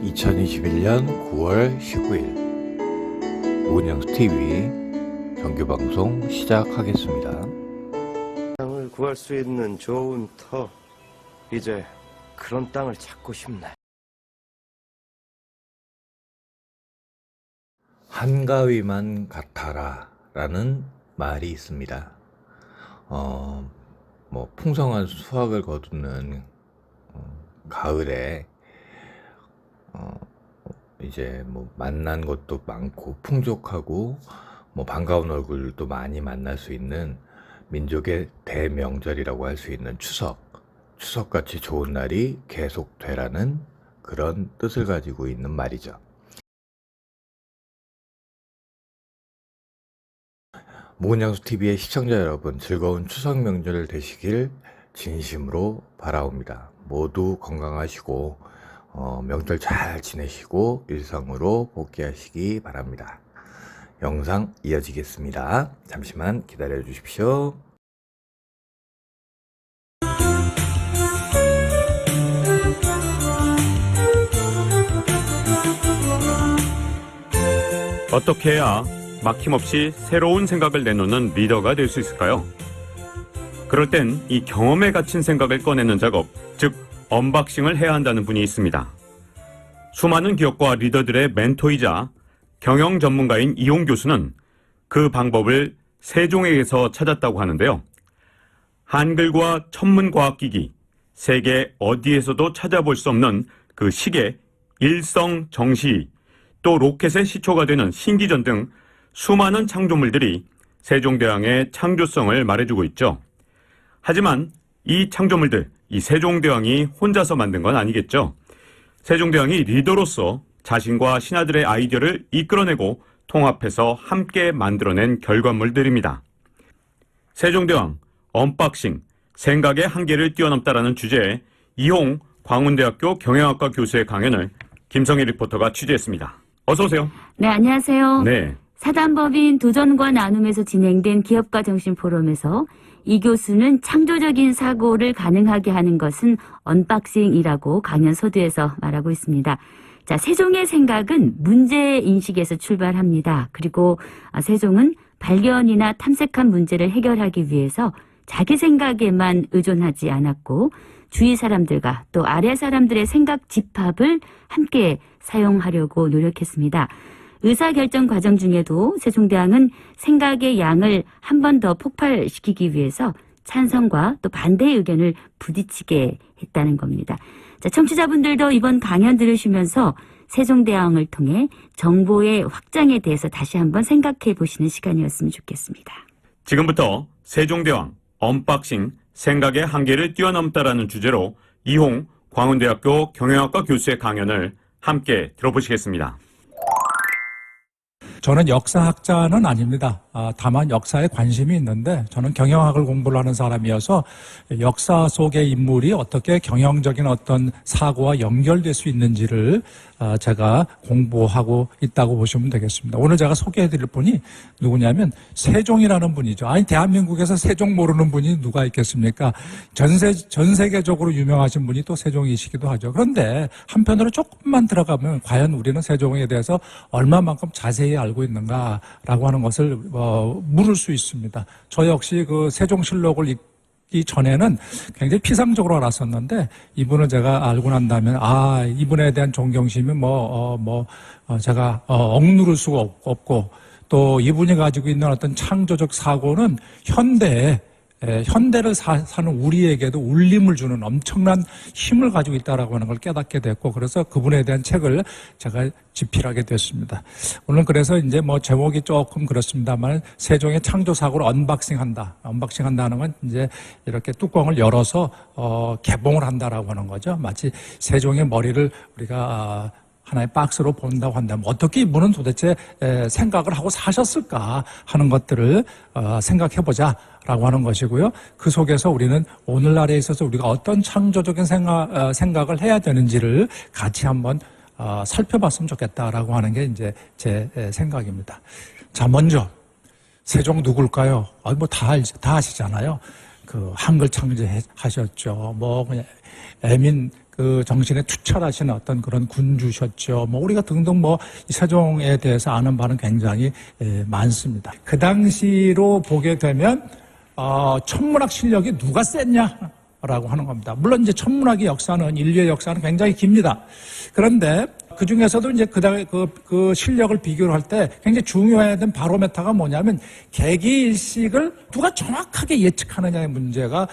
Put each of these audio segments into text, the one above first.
2021년 9월 19일 문영TV 정규방송 시작하겠습니다. 땅을 구할 수 있는 좋은 터, 이제 그런 땅을 찾고 싶네. 한가위만 같아라 라는 말이 있습니다. 풍성한 수확을 거두는 가을에 이제 만난 것도 많고 풍족하고 반가운 얼굴도 많이 만날 수 있는 민족의 대명절이라고 할 수 있는 추석같이 좋은 날이 계속되라는 그런 뜻을 가지고 있는 말이죠. 무근양수TV의 시청자 여러분, 즐거운 추석 명절 되시길 진심으로 바라옵니다. 모두 건강하시고 명절 잘 지내시고 일상으로 복귀하시기 바랍니다. 영상 이어지겠습니다. 잠시만 기다려 주십시오. 어떻게 해야 막힘없이 새로운 생각을 내놓는 리더가 될 수 있을까요? 그럴 땐 이 경험에 갇힌 생각을 꺼내는 작업, 즉 언박싱을 해야 한다는 분이 있습니다. 수많은 기업과 리더들의 멘토이자 경영 전문가인 이용 교수는 그 방법을 세종에게서 찾았다고 하는데요. 한글과 천문과학기기, 세계 어디에서도 찾아볼 수 없는 그 시계, 일성 정시, 또 로켓의 시초가 되는 신기전 등 수많은 창조물들이 세종대왕의 창조성을 말해주고 있죠. 하지만 이 창조물들, 이 세종대왕이 혼자서 만든 건 아니겠죠. 세종대왕이 리더로서 자신과 신하들의 아이디어를 이끌어내고 통합해서 함께 만들어낸 결과물들입니다. 세종대왕, 언박싱, 생각의 한계를 뛰어넘다라는 주제에 이홍 광운대학교 경영학과 교수의 강연을 김성희 리포터가 취재했습니다. 어서 오세요. 네, 안녕하세요. 네. 사단법인 도전과 나눔에서 진행된 기업가 정신 포럼에서 이 교수는 창조적인 사고를 가능하게 하는 것은 언박싱이라고 강연 서두에서 말하고 있습니다. 자, 세종의 생각은 문제인식에서 출발합니다. 그리고 세종은 발견이나 탐색한 문제를 해결하기 위해서 자기 생각에만 의존하지 않았고 주위 사람들과 또 아래 사람들의 생각 집합을 함께 사용하려고 노력했습니다. 의사결정 과정 중에도 세종대왕은 생각의 양을 한 번 더 폭발시키기 위해서 찬성과 또 반대의 의견을 부딪히게 했다는 겁니다. 자, 청취자분들도 이번 강연 들으시면서 세종대왕을 통해 정보의 확장에 대해서 다시 한번 생각해 보시는 시간이었으면 좋겠습니다. 지금부터 세종대왕, 언박싱, 생각의 한계를 뛰어넘다라는 주제로 이홍 광운대학교 경영학과 교수의 강연을 함께 들어보시겠습니다. 저는 역사학자는 아닙니다. 다만 역사에 관심이 있는데 저는 경영학을 공부를 하는 사람이어서 역사 속의 인물이 어떻게 경영적인 어떤 사고와 연결될 수 있는지를 제가 공부하고 있다고 보시면 되겠습니다. 오늘 제가 소개해드릴 분이 누구냐면 세종이라는 분이죠. 아니, 대한민국에서 세종 모르는 분이 누가 있겠습니까? 전 세계적으로 유명하신 분이 또 세종이시기도 하죠. 그런데 한편으로 조금만 들어가면 과연 우리는 세종에 대해서 얼마만큼 자세히 알고 있는가라고 하는 것을 물을 수 있습니다. 저 역시 그 세종실록을 읽기 전에는 굉장히 피상적으로 알았었는데 이분을 제가 알고 난 다음에 이분에 대한 존경심이 제가 억누를 수가 없고 또 이분이 가지고 있는 어떤 창조적 사고는 현대를 사는 우리에게도 울림을 주는 엄청난 힘을 가지고 있다라고 하는 걸 깨닫게 됐고, 그래서 그분에 대한 책을 제가 집필하게 됐습니다. 오늘 그래서 이제 제목이 조금 그렇습니다만 세종의 창조 사고를 언박싱한다는 건 이제 이렇게 뚜껑을 열어서 개봉을 한다라고 하는 거죠. 마치 세종의 머리를 우리가 하나의 박스로 본다고 한다면 어떻게 이분은 도대체 생각을 하고 사셨을까 하는 것들을 생각해보자라고 하는 것이고요. 그 속에서 우리는 오늘날에 있어서 우리가 어떤 창조적인 생각을 해야 되는지를 같이 한번 살펴봤으면 좋겠다라고 하는 게 이제 제 생각입니다. 자, 먼저 세종 누굴까요? 다 아시잖아요. 그 한글 창제하셨죠. 그냥 애민 그 정신에 투철하신 어떤 그런 군주셨죠. 뭐 우리가 등등 뭐 이 세종에 대해서 아는 바는 굉장히 많습니다. 그 당시로 보게 되면 천문학 실력이 누가 셌냐라고 하는 겁니다. 물론 이제 천문학의 역사는 인류의 역사는 굉장히 깁니다. 그런데 그 중에서도 이제 그 실력을 비교를 할 때 굉장히 중요했던 바로메터가 뭐냐면 개기일식을 누가 정확하게 예측하느냐의 문제가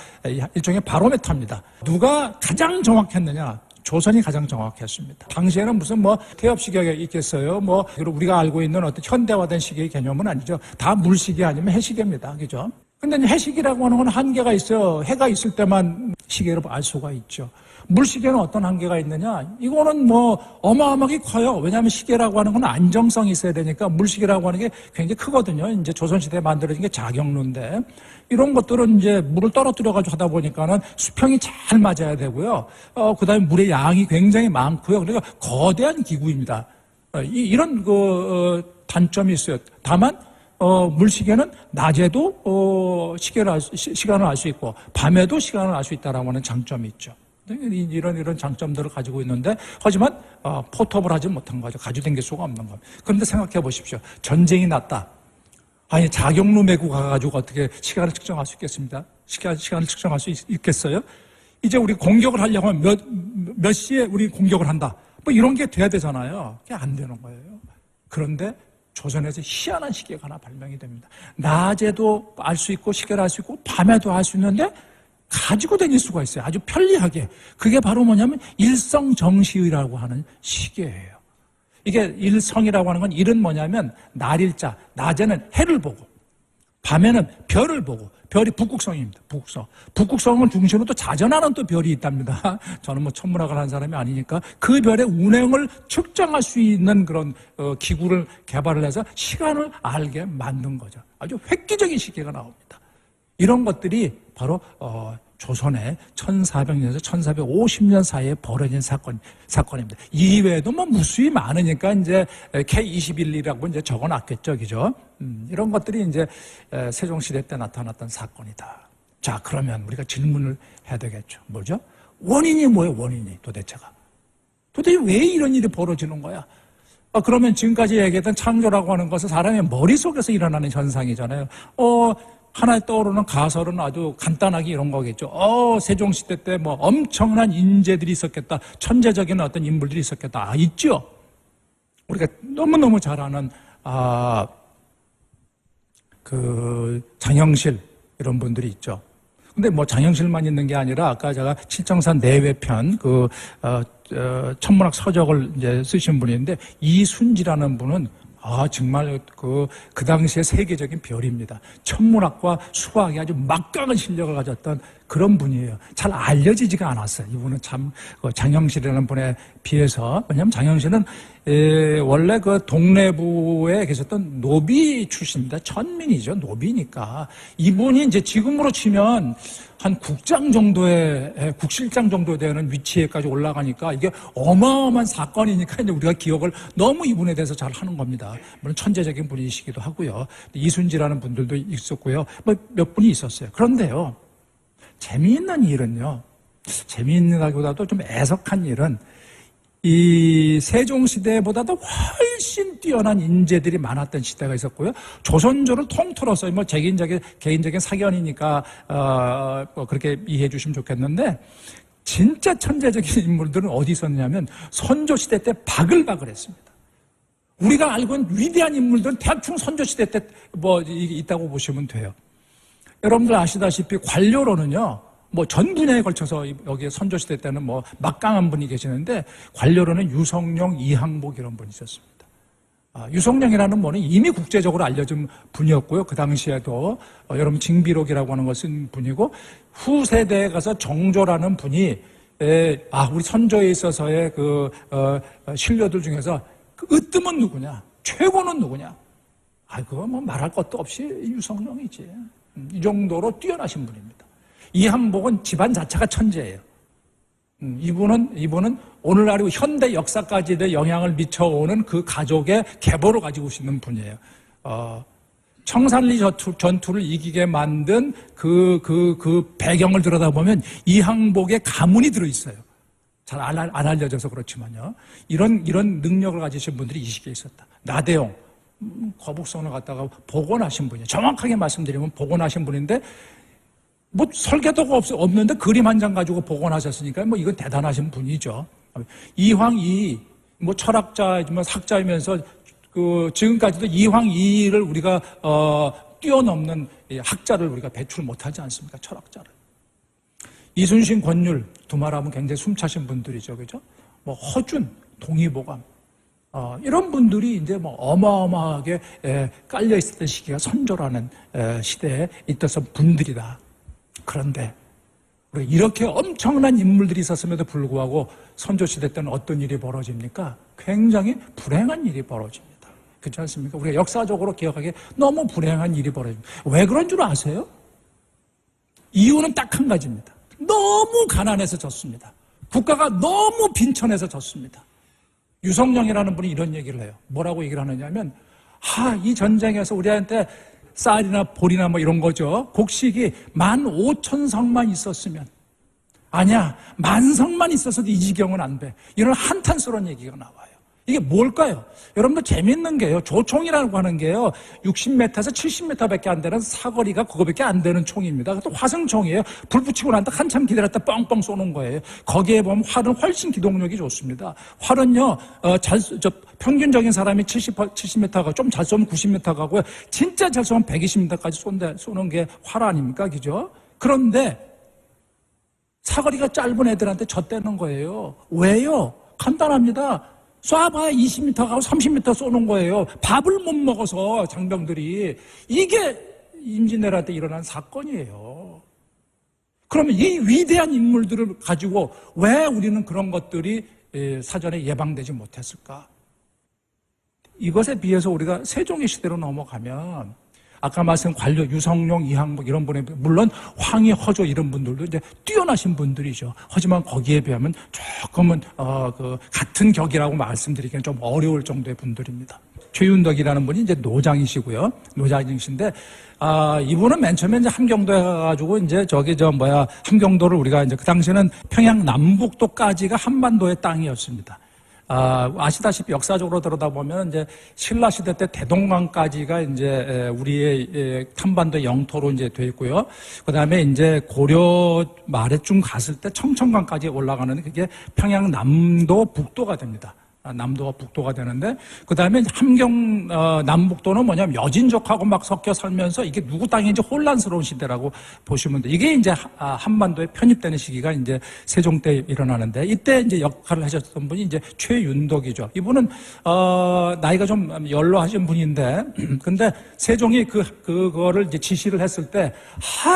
일종의 바로메터입니다. 누가 가장 정확했느냐? 조선이 가장 정확했습니다. 당시에는 무슨 뭐 태엽시계가 있겠어요? 뭐 우리가 알고 있는 어떤 현대화된 시계의 개념은 아니죠. 다 물시계 아니면 해시계입니다. 그죠? 근데 해시계라고 하는 건 한계가 있어요. 해가 있을 때만 시계를 알 수가 있죠. 물시계는 어떤 한계가 있느냐? 이거는 뭐 어마어마하게 커요. 왜냐하면 시계라고 하는 건 안정성이 있어야 되니까 물시계라고 하는 게 굉장히 크거든요. 이제 조선시대에 만들어진 게 자경루인데 이런 것들은 이제 물을 떨어뜨려가지고 하다 보니까는 수평이 잘 맞아야 되고요. 그 다음에 물의 양이 굉장히 많고요. 그러니까 거대한 기구입니다. 이런 단점이 있어요. 다만 물시계는 낮에도 시간을 알 수 있고 밤에도 시간을 알 수 있다라고 하는 장점이 있죠. 이런 장점들을 가지고 있는데 하지만 포톱을 하지 못한 거죠. 가지고 다닐 수가 없는 겁니다. 그런데 생각해 보십시오. 전쟁이 났다. 아니 자경루 메고 가가지고 어떻게 시간을 측정할 수 있겠습니까? 시간을 측정할 수 있겠어요? 이제 우리 공격을 하려고 하면 몇 시에 우리 공격을 한다. 뭐 이런 게 돼야 되잖아요. 그게 안 되는 거예요. 그런데 조선에서 희한한 시계가 하나 발명이 됩니다. 낮에도 알 수 있고 시계를 알 수 있고 밤에도 알 수 있는데 가지고 다닐 수가 있어요. 아주 편리하게. 그게 바로 뭐냐면 일성정시라고 하는 시계예요. 이게 일성이라고 하는 건 일은 뭐냐면 날일자. 낮에는 해를 보고 밤에는 별을 보고 별이 북극성입니다. 북극성을 중심으로 또 자전하는 또 별이 있답니다. 저는 뭐 천문학을 한 사람이 아니니까 그 별의 운행을 측정할 수 있는 그런 기구를 개발을 해서 시간을 알게 만든 거죠. 아주 획기적인 시계가 나옵니다. 이런 것들이 바로 조선의 1400년에서 1450년 사이에 벌어진 사건입니다. 이외에도 뭐 무수히 많으니까 이제 K21이라고 이제 적어놨겠죠, 그죠? 이런 것들이 이제 세종시대 때 나타났던 사건이다. 자, 그러면 우리가 질문을 해야 되겠죠. 뭐죠? 원인이 뭐예요, 원인이 도대체가? 도대체 왜 이런 일이 벌어지는 거야? 그러면 지금까지 얘기했던 창조라고 하는 것은 사람의 머릿속에서 일어나는 현상이잖아요. 하나에 떠오르는 가설은 아주 간단하게 이런 거겠죠. 세종시대 때 뭐 엄청난 인재들이 있었겠다. 천재적인 어떤 인물들이 있었겠다. 있죠. 우리가 너무너무 잘 아는, 장영실, 이런 분들이 있죠. 근데 뭐 장영실만 있는 게 아니라 아까 제가 칠정산 내외편, 천문학 서적을 이제 쓰신 분인데 이순지라는 분은 정말 그 당시에 세계적인 별입니다. 천문학과 수학이 아주 막강한 실력을 가졌던 그런 분이에요. 잘 알려지지가 않았어요. 이분은 참 장영실이라는 분에 비해서. 왜냐하면 장영실은 원래 그 동래부에 계셨던 노비 출신입니다. 천민이죠. 노비니까. 이분이 이제 지금으로 치면 한 국장 정도의, 국실장 정도 되는 위치에까지 올라가니까 이게 어마어마한 사건이니까 이제 우리가 기억을 너무 이분에 대해서 잘 하는 겁니다. 물론 천재적인 분이시기도 하고요. 이순지라는 분들도 있었고요. 뭐 몇 분이 있었어요. 그런데요, 재미있는 일은요, 재미있다기보다도 좀 애석한 일은 이 세종시대보다도 훨씬 뛰어난 인재들이 많았던 시대가 있었고요. 조선조를 통틀어서 뭐 제 개인적인 사견이니까 뭐 그렇게 이해해 주시면 좋겠는데 진짜 천재적인 인물들은 어디 있었냐면 선조시대 때 바글바글했습니다. 우리가 알고 있는 위대한 인물들은 대충 선조시대 때 뭐 있다고 보시면 돼요. 여러분들 아시다시피 관료로는요, 뭐 전 분야에 걸쳐서 여기 선조시대 때는 뭐 막강한 분이 계시는데 관료로는 유성룡, 이항복 이런 분이 있었습니다. 유성룡이라는 분은 이미 국제적으로 알려진 분이었고요. 그 당시에도 여러분 징비록이라고 하는 걸 쓴 분이고 후세대에 가서 정조라는 분이 우리 선조에 있어서의 신료들 중에서 으뜸은 누구냐? 최고는 누구냐? 그거 뭐 말할 것도 없이 유성룡이지. 이 정도로 뛰어나신 분입니다. 이항복은 집안 자체가 천재예요. 이분은 오늘날 현대 역사까지도 영향을 미쳐오는 그 가족의 계보를 가지고 있는 분이에요. 청산리 전투를 이기게 만든 그 배경을 들여다보면 이항복의 가문이 들어있어요. 잘 안 알려져서 그렇지만요. 이런 능력을 가지신 분들이 이 시기에 있었다. 나대용, 거북선을 갖다가 복원하신 분이에요. 정확하게 말씀드리면 복원하신 분인데, 뭐 설계도가 없는데 그림 한 장 가지고 복원하셨으니까 뭐 이건 대단하신 분이죠. 이황이 뭐 철학자이지만 학자이면서 그 지금까지도 이황이를 우리가 뛰어넘는 학자를 우리가 배출 못하지 않습니까? 철학자를. 이순신, 권율 두 말하면 굉장히 숨차신 분들이죠, 그죠? 뭐 허준, 동의보감 이런 분들이 이제 뭐 어마어마하게 깔려 있었던 시기가 선조라는 시대에 있었던 분들이다. 그런데 이렇게 엄청난 인물들이 있었음에도 불구하고 선조 시대 때는 어떤 일이 벌어집니까? 굉장히 불행한 일이 벌어집니다. 그렇지 않습니까? 우리가 역사적으로 기억하기에 너무 불행한 일이 벌어집니다. 왜 그런 줄 아세요? 이유는 딱 한 가지입니다. 너무 가난해서 졌습니다. 국가가 너무 빈천해서 졌습니다. 유성룡이라는 분이 이런 얘기를 해요. 뭐라고 얘기를 하느냐면, 이 전쟁에서 우리한테 쌀이나 보리나 뭐 이런 거죠. 곡식이 15,000성만 있었으면, 아니야, 10,000성만 있었어도 이 지경은 안 돼. 이런 한탄스러운 얘기가 나와요. 이게 뭘까요? 여러분들 재밌는 게요. 조총이라고 하는 게요. 60m에서 70m밖에 안 되는 사거리가 그거밖에 안 되는 총입니다. 또 화승총이에요. 불 붙이고 난 다음 한참 기다렸다 뻥뻥 쏘는 거예요. 거기에 보면 활은 훨씬 기동력이 좋습니다. 활은요, 평균적인 사람이 70m 가고 좀 잘 쏘면 90m 가고요. 진짜 잘 쏘면 120m까지 쏘는 게 활 아닙니까? 그죠? 그런데 사거리가 짧은 애들한테 졌다는 거예요. 왜요? 간단합니다. 쏴봐야 20m 가고 30m 쏘는 거예요. 밥을 못 먹어서 장병들이. 이게 임진왜란 때 일어난 사건이에요. 그러면 이 위대한 인물들을 가지고 왜 우리는 그런 것들이 사전에 예방되지 못했을까? 이것에 비해서 우리가 세종의 시대로 넘어가면 아까 말씀 관료 유성룡, 이항복 이런 분에 물론 황희, 허조 이런 분들도 이제 뛰어나신 분들이죠. 하지만 거기에 비하면 조금은 같은 격이라고 말씀드리기는 좀 어려울 정도의 분들입니다. 최윤덕이라는 분이 이제 노장이시고요. 노장이신데 이분은 맨 처음에 이제 함경도에 가가지고 이제 함경도를 우리가 이제 그 당시에는 평양 남북도까지가 한반도의 땅이었습니다. 아시다시피 역사적으로 들여다보면 이제 신라 시대 때 대동강까지가 이제 우리의 한반도 영토로 이제 돼 있고요. 그 다음에 이제 고려 말에쯤 갔을 때 청천강까지 올라가는 그게 평양 남도 북도가 됩니다. 남도와 북도가 되는데, 그 다음에 함경, 남북도는 뭐냐면 여진족하고 막 섞여 살면서 이게 누구 땅인지 혼란스러운 시대라고 보시면 돼요. 이게 이제 한반도에 편입되는 시기가 이제 세종 때 일어나는데, 이때 이제 역할을 하셨던 분이 이제 최윤덕이죠. 이분은, 나이가 좀 연로하신 분인데, 근데 세종이 그거를 이제 지시를 했을 때,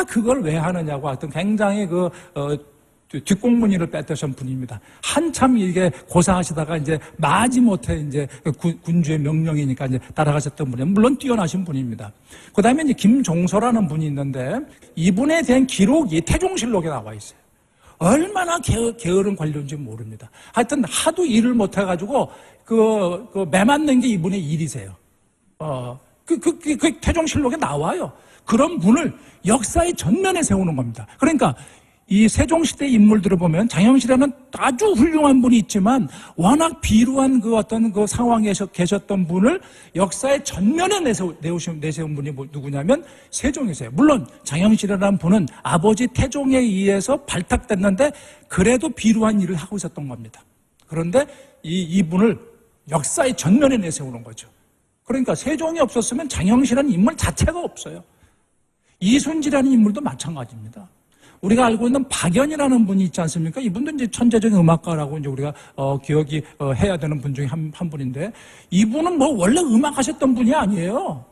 그걸 왜 하느냐고 하여튼 굉장히 뒷공무니를 뺏으신 분입니다. 한참 이게 고생하시다가 이제 마지못해 이제 군주의 명령이니까 이제 따라가셨던 분이에요. 물론 뛰어나신 분입니다. 그 다음에 이제 김종서라는 분이 있는데 이분에 대한 기록이 태종실록에 나와 있어요. 얼마나 게으른 관료인지 모릅니다. 하여튼 하도 일을 못해가지고 매맞는 게 이분의 일이세요. 태종실록에 나와요. 그런 분을 역사의 전면에 세우는 겁니다. 그러니까 이 세종시대 인물들을 보면 장영실에는 아주 훌륭한 분이 있지만 워낙 비루한 어떤 상황에 계셨던 분을 역사의 전면에 내세운 분이 누구냐면 세종이세요. 물론 장영실이라는 분은 아버지 태종에 의해서 발탁됐는데 그래도 비루한 일을 하고 있었던 겁니다. 그런데 이분을 역사의 전면에 내세우는 거죠. 그러니까 세종이 없었으면 장영실이라는 인물 자체가 없어요. 이순지라는 인물도 마찬가지입니다. 우리가 알고 있는 박연이라는 분이 있지 않습니까? 이분도 이제 천재적인 음악가라고 이제 우리가 기억이 해야 되는 분 중에 한 분인데, 이분은 뭐 원래 음악하셨던 분이 아니에요.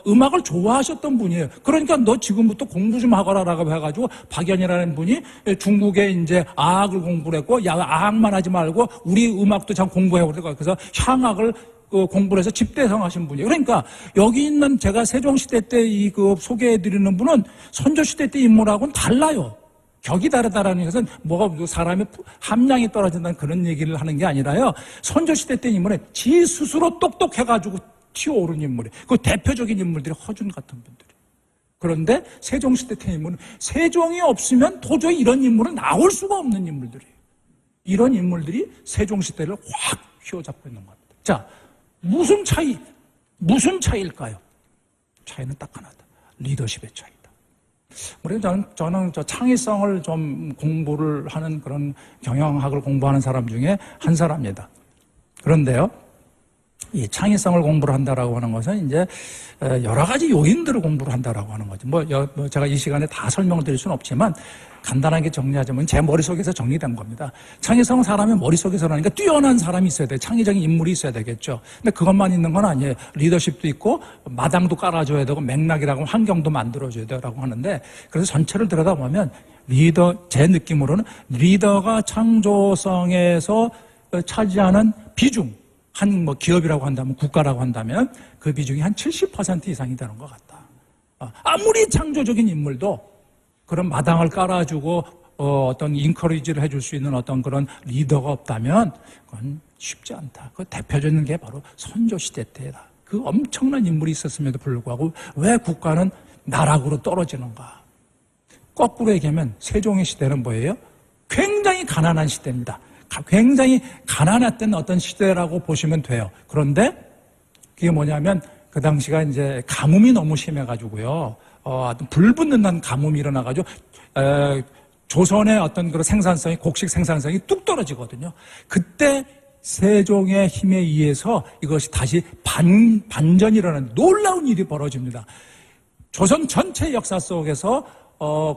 음악을 좋아하셨던 분이에요. 그러니까 너 지금부터 공부 좀 하거라라고 해가지고 박연이라는 분이 중국에 이제 아학을 공부를 했고, 아학만 하지 말고 우리 음악도 참 공부해보고 그래서 향악을 공부를 해서 집대성하신 분이에요. 그러니까 여기 있는 제가 세종시대 때 소개해드리는 분은 선조시대 때 인물하고는 달라요. 격이 다르다라는 것은 사람의 함량이 떨어진다는 그런 얘기를 하는 게 아니라요. 선조시대 때 인물은 지 스스로 똑똑해가지고 튀어오른 인물이에요. 그 대표적인 인물들이 허준 같은 분들이에요. 그런데 세종시대 때 인물은 세종이 없으면 도저히 이런 인물은 나올 수가 없는 인물들이에요. 이런 인물들이 세종시대를 확 휘어잡고 있는 겁니다. 자, 무슨 차이일까요? 차이는 딱 하나다. 리더십의 차이다. 그래서 저는 창의성을 좀 공부를 하는 그런 경영학을 공부하는 사람 중에 한 사람입니다. 그런데요, 이 창의성을 공부를 한다라고 하는 것은 이제 여러 가지 요인들을 공부를 한다라고 하는 거죠. 뭐 제가 이 시간에 다 설명을 드릴 수는 없지만 간단하게 정리하자면 제 머릿속에서 정리된 겁니다. 창의성은 사람의 머릿속에서라니까 뛰어난 사람이 있어야 돼. 창의적인 인물이 있어야 되겠죠. 근데 그것만 있는 건 아니에요. 리더십도 있고 마당도 깔아줘야 되고 맥락이라고 환경도 만들어줘야 되라고 하는데, 그래서 전체를 들여다보면 제 느낌으로는 리더가 창조성에서 차지하는 비중, 뭐 기업이라고 한다면, 국가라고 한다면 그 비중이 한 70% 이상이 되는 것 같다. 아무리 창조적인 인물도 그런 마당을 깔아주고 어떤 인커리지를 해줄 수 있는 어떤 그런 리더가 없다면 그건 쉽지 않다. 그 대표적인 게 바로 선조시대 때다. 그 엄청난 인물이 있었음에도 불구하고 왜 국가는 나락으로 떨어지는가? 거꾸로 얘기하면 세종의 시대는 뭐예요? 굉장히 가난한 시대입니다. 굉장히 가난했던 어떤 시대라고 보시면 돼요. 그런데 그게 뭐냐면 그 당시가 이제 가뭄이 너무 심해가지고요. 불붙는 가뭄이 일어나가지고 조선의 어떤 그런 생산성이, 곡식 생산성이 뚝 떨어지거든요. 그때 세종의 힘에 의해서 이것이 다시 반전이 일어나는 놀라운 일이 벌어집니다. 조선 전체 역사 속에서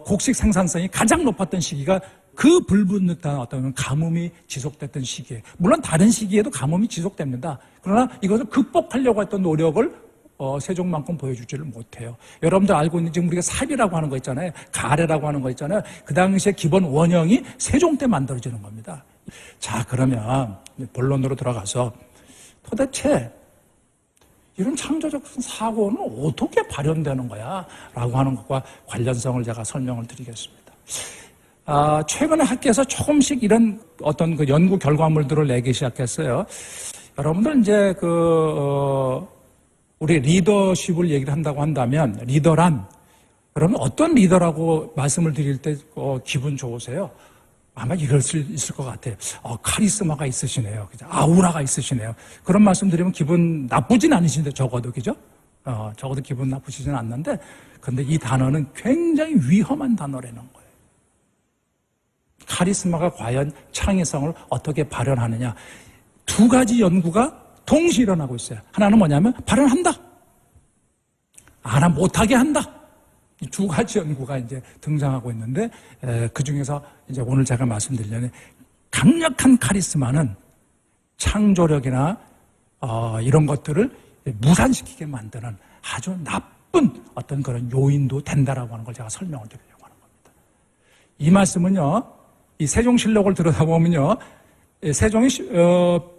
곡식 생산성이 가장 높았던 시기가 그 불붙는 어떤 가뭄이 지속됐던 시기에, 물론 다른 시기에도 가뭄이 지속됩니다. 그러나 이것을 극복하려고 했던 노력을 세종만큼 보여주지를 못해요. 여러분들 알고 있는 지금 우리가 삽이라고 하는 거 있잖아요. 가래라고 하는 거 있잖아요. 그 당시에 기본 원형이 세종 때 만들어지는 겁니다. 자, 그러면 본론으로 들어가서 도대체 이런 창조적 사고는 어떻게 발현되는 거야? 라고 하는 것과 관련성을 제가 설명을 드리겠습니다. 최근에 학계에서 조금씩 이런 어떤 그 연구 결과물들을 내기 시작했어요. 여러분들 이제 우리 리더십을 얘기를 한다고 한다면, 리더란, 여러분 어떤 리더라고 말씀을 드릴 때 기분 좋으세요? 아마 이럴 수 있을 것 같아요. 카리스마가 있으시네요. 그죠? 아우라가 있으시네요. 그런 말씀 드리면 기분 나쁘진 않으신데, 적어도, 그죠? 적어도 기분 나쁘시진 않는데, 근데 이 단어는 굉장히 위험한 단어라는 거예요. 카리스마가 과연 창의성을 어떻게 발현하느냐. 두 가지 연구가 동시에 일어나고 있어요. 하나는 뭐냐면 발현한다. 하나 못하게 한다. 이 두 가지 연구가 이제 등장하고 있는데, 그 중에서 이제 오늘 제가 말씀드리려는 강력한 카리스마는 창조력이나 이런 것들을 무산시키게 만드는 아주 나쁜 어떤 그런 요인도 된다라고 하는 걸 제가 설명을 드리려고 하는 겁니다. 이 말씀은요, 이 세종실록을 들여다보면요, 세종이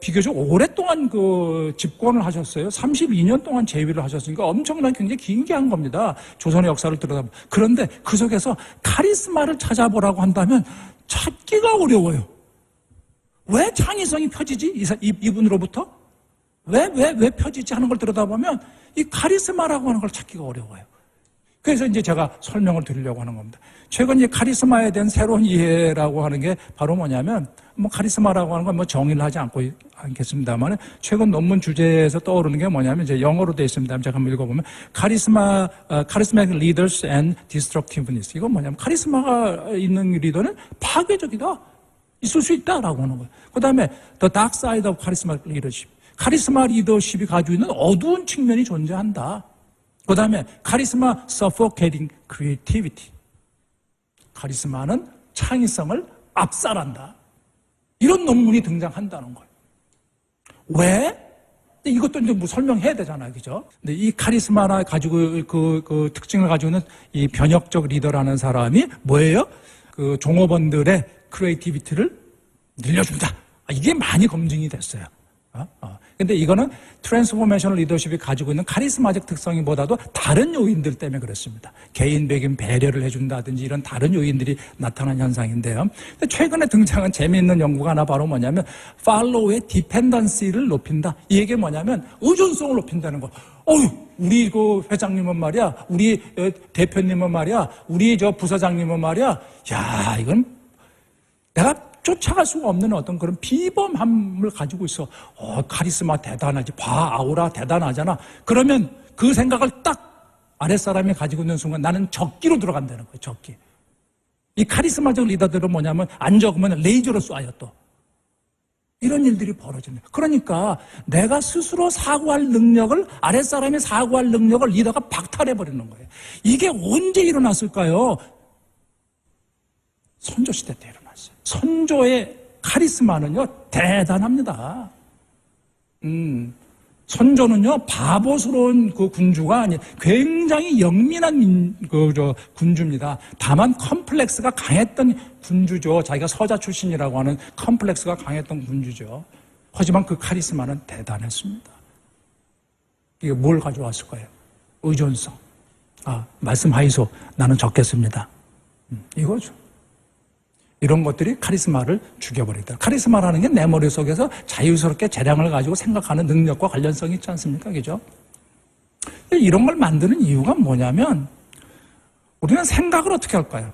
비교적 오랫동안 그 집권을 하셨어요. 32년 동안 재위를 하셨으니까 엄청난 굉장히 긴기한 겁니다. 조선의 역사를 들여다보면. 그런데 그 속에서 카리스마를 찾아보라고 한다면 찾기가 어려워요. 왜 창의성이 펴지지? 이분으로부터? 왜 펴지지 하는 걸 들여다보면 이 카리스마라고 하는 걸 찾기가 어려워요. 그래서 이제 제가 설명을 드리려고 하는 겁니다. 최근 이제 카리스마에 대한 새로운 이해라고 하는 게 바로 뭐냐면, 카리스마라고 하는 건 정의를 하지 않겠습니다만, 최근 논문 주제에서 떠오르는 게 뭐냐면, 이제 영어로 되어 있습니다. 제가 한번 읽어보면, charismatic leaders and destructiveness. 이건 뭐냐면, 카리스마가 있는 리더는 파괴적이다. 있을 수 있다라고 하는 거예요. 그 다음에, the dark side of charismatic leadership. 카리스마 리더십이 가지고 있는 어두운 측면이 존재한다. 그 다음에 카리스마 suffocating creativity. 카리스마는 창의성을 압살한다. 이런 논문이 등장한다는 거예요. 왜? 이것도 이제 뭐 설명해야 되잖아요. 그죠? 근데 이 카리스마나 가지고 그 특징을 가지고 있는 이 변혁적 리더라는 사람이 뭐예요? 그 종업원들의 크리에이티비티를 늘려준다. 이게 많이 검증이 됐어요. 근데 이거는 트랜스포메이셔널 리더십이 가지고 있는 카리스마적 특성이보다도 다른 요인들 때문에 그렇습니다. 개인적인 배려를 해준다든지 이런 다른 요인들이 나타난 현상인데요. 근데 최근에 등장한 재미있는 연구가 하나 바로 뭐냐면 팔로우의 디펜던시를 높인다. 이 얘기가 뭐냐면 의존성을 높인다는 거. 우리 그 회장님은 말이야, 우리 대표님은 말이야, 우리 저 부사장님은 말이야. 야, 이건 내가 쫓아갈 수가 없는 어떤 그런 비범함을 가지고 있어. 카리스마 대단하지. 아우라 대단하잖아. 그러면 그 생각을 딱 아랫사람이 가지고 있는 순간 나는 적기로 들어간다는 거예요. 적기. 이 카리스마적 리더들은 뭐냐면 안 적으면 레이저로 쏴요 또. 이런 일들이 벌어집니다. 그러니까 내가 스스로 사고할 능력을 아랫사람이 사고할 능력을 리더가 박탈해버리는 거예요. 이게 언제 일어났을까요? 선조시대 때 일어났어요. 선조의 카리스마는요 대단합니다. 선조는요 바보스러운 그 군주가 아니 굉장히 영민한 군주입니다. 다만 컴플렉스가 강했던 군주죠. 자기가 서자 출신이라고 하는 컴플렉스가 강했던 군주죠. 하지만 그 카리스마는 대단했습니다. 이게 뭘 가져왔을 거예요? 의존성. 말씀하이소. 나는 적겠습니다. 이거죠. 이런 것들이 카리스마를 죽여버리더라. 카리스마라는 게 내 머릿속에서 자유스럽게 재량을 가지고 생각하는 능력과 관련성이 있지 않습니까? 그죠? 이런 걸 만드는 이유가 뭐냐면 우리는 생각을 어떻게 할까요?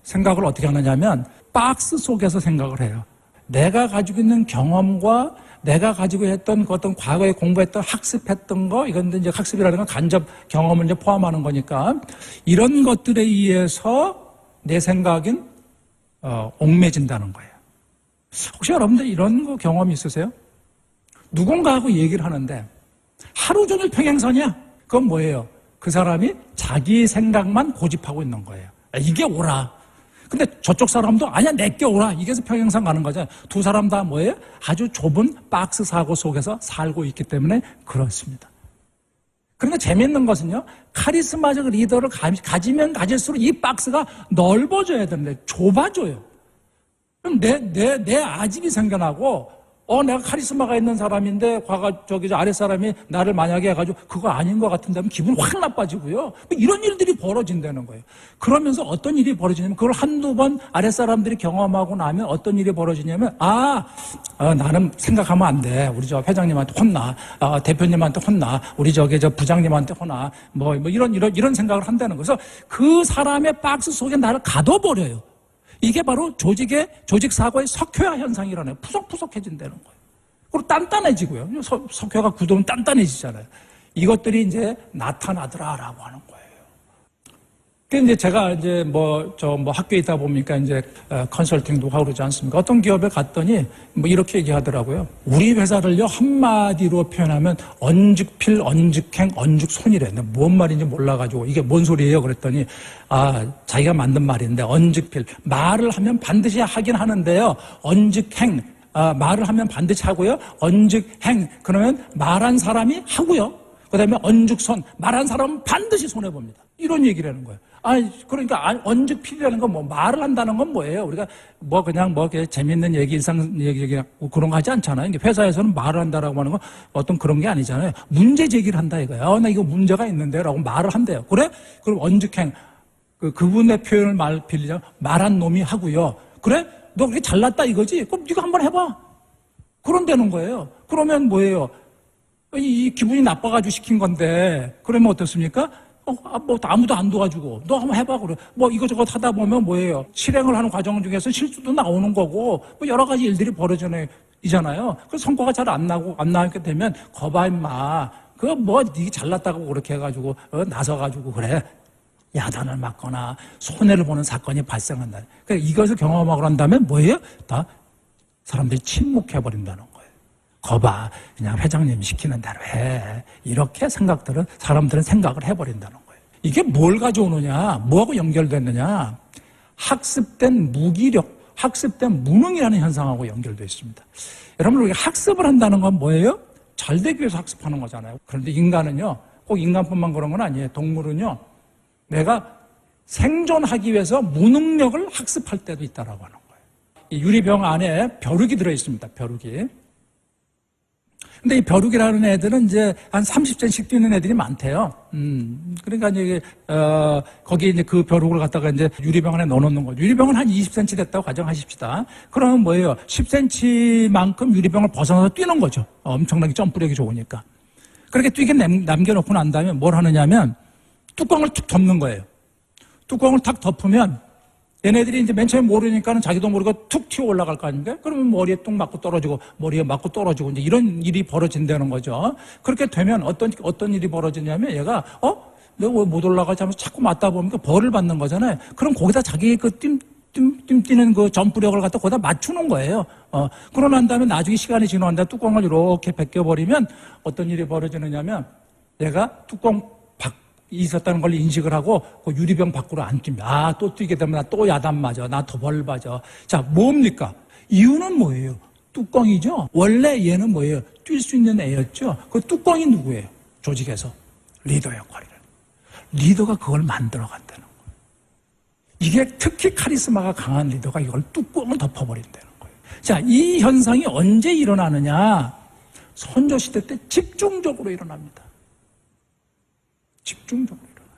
생각을 어떻게 하느냐면 박스 속에서 생각을 해요. 내가 가지고 있는 경험과 내가 가지고 했던 그 어떤 과거에 공부했던 학습했던 거, 이건 이제 학습이라는 건 간접 경험을 이제 포함하는 거니까 이런 것들에 의해서 내 생각은 옥매진다는 거예요. 혹시 여러분들 이런 거 경험이 있으세요? 누군가하고 얘기를 하는데 하루 종일 평행선이야. 그건 뭐예요? 그 사람이 자기 생각만 고집하고 있는 거예요. 이게 옳아. 근데 저쪽 사람도 아니야 내게 옳아. 이게서 평행선 가는 거잖아요. 두 사람 다 뭐예요? 아주 좁은 박스 사고 속에서 살고 있기 때문에 그렇습니다. 그런데 재미있는 것은요, 카리스마적 리더를 가지면 가질수록 이 박스가 넓어져야 되는데 좁아져요. 그럼 내 아집이 생겨나고, 내가 카리스마가 있는 사람인데, 아랫사람이 나를 만약에 해가지고, 그거 아닌 것 같은데 하면 기분이 확 나빠지고요. 이런 일들이 벌어진다는 거예요. 그러면서 어떤 일이 벌어지냐면, 그걸 한두 번 아랫사람들이 경험하고 나면 어떤 일이 벌어지냐면, 나는 생각하면 안 돼. 우리 저 회장님한테 혼나. 대표님한테 혼나. 우리 저 부장님한테 혼나. 이런 생각을 한다는 거죠. 그 사람의 박스 속에 나를 가둬버려요. 이게 바로 조직 사고의 석회화 현상이라네요. 푸석푸석해진다는 거예요. 그리고 단단해지고요. 석회가 굳으면 단단해지잖아요. 이것들이 이제 나타나더라라고 하는 거예요. 근데 제가 이제 학교에 있다 보니까 이제 컨설팅도 하고 그러지 않습니까? 어떤 기업에 갔더니 이렇게 얘기하더라고요. 우리 회사를요 한마디로 표현하면 언즉필, 언즉행, 언즉손이래. 뭔 말인지 몰라가지고 이게 뭔 소리예요? 그랬더니 자기가 만든 말인데 언즉필 말을 하면 반드시 하긴 하는데요. 언즉행 말을 하면 반드시 하고요. 언즉행 그러면 말한 사람이 하고요. 그다음에 언즉손 말한 사람은 반드시 손해 봅니다. 이런 얘기를 하는 거예요. 그러니까 언즉필이라는 건 말을 한다는 건 뭐예요? 우리가 그냥 재밌는 얘기, 일상 얘기 그런 거 하지 않잖아요. 회사에서는 말을 한다라고 하는 건 어떤 그런 게 아니잖아요. 문제 제기를 한다 이거예요. 나 이거 문제가 있는데라고 말을 한대요. 그래? 그럼 언즉행 그분의 표현을 빌리자면 말한 놈이 하고요. 그래? 너 그렇게 잘났다 이거지? 그럼 네가 한번 해봐. 그런다는 거예요. 그러면 뭐예요? 이 기분이 나빠가지고 시킨 건데 그러면 어떻습니까? 아무도 안 도와주고 너 한번 해봐 그래. 이것저것 하다 보면 뭐예요? 실행을 하는 과정 중에서 실수도 나오는 거고 여러 가지 일들이 벌어지잖아요. 그래서 성과가 잘 안 나게 되면 거봐 임마. 네 잘났다고 그렇게 해가지고 나서가지고 그래. 야단을 맞거나 손해를 보는 사건이 발생한다. 그러니까 이것을 경험하고 난 다음에 뭐예요? 다 사람들이 침묵해버린다는 거예요. 거봐, 그냥 회장님이 시키는 대로 해. 이렇게 사람들은 생각을 해버린다는 거예요. 이게 뭘 가져오느냐, 뭐하고 연결됐느냐, 학습된 무기력, 학습된 무능이라는 현상하고 연결되어 있습니다. 여러분, 우리가 학습을 한다는 건 뭐예요? 잘 되기 위해서 학습하는 거잖아요. 그런데 인간은요, 꼭 인간뿐만 그런 건 아니에요. 동물은요, 내가 생존하기 위해서 무능력을 학습할 때도 있다라고 하는 거예요. 이 유리병 안에 벼룩이 들어있습니다. 벼룩이. 근데 이 벼룩이라는 애들은 이제 한 30cm씩 뛰는 애들이 많대요. 그러니까 이제, 거기에 이제 그 벼룩을 갖다가 이제 유리병 안에 넣어놓는 거죠. 유리병은 한 20cm 됐다고 가정하십시다. 그러면 뭐예요? 10cm만큼 유리병을 벗어나서 뛰는 거죠. 엄청나게 점프력이 좋으니까. 그렇게 뛰게 남겨놓고 난 다음에 뭘 하느냐면 뚜껑을 툭 덮는 거예요. 뚜껑을 탁 덮으면 얘네들이 이제 맨 처음에 모르니까는 자기도 모르고 툭 튀어 올라갈 거 아닙니까? 그러면 머리에 뚝 맞고 떨어지고, 머리에 맞고 떨어지고, 이제 이런 일이 벌어진다는 거죠. 그렇게 되면 어떤 일이 벌어지냐면 얘가, 내가 왜 못 올라가지 하면서 자꾸 맞다 보니까 벌을 받는 거잖아요. 그럼 거기다 자기 그 뛰는 그 점프력을 갖다 거기다 맞추는 거예요. 그러고 난 다음에 나중에 시간이 지나간 다음에 뚜껑을 이렇게 벗겨버리면 어떤 일이 벌어지느냐면 얘가 뚜껑 있었다는 걸 인식을 하고 그 유리병 밖으로 안 뜁니다. 또 뛰게 되면 나 또 야단 맞아. 나 더 벌 맞아. 자, 뭡니까? 이유는 뭐예요? 뚜껑이죠? 원래 얘는 뭐예요? 뛸 수 있는 애였죠? 그 뚜껑이 누구예요? 조직에서. 리더 역할이에요. 리더가 그걸 만들어 간다는 거예요. 이게 특히 카리스마가 강한 리더가 이걸 뚜껑을 덮어버린다는 거예요. 자, 이 현상이 언제 일어나느냐? 선조시대 때 집중적으로 일어납니다. 집중적으로 일어나요.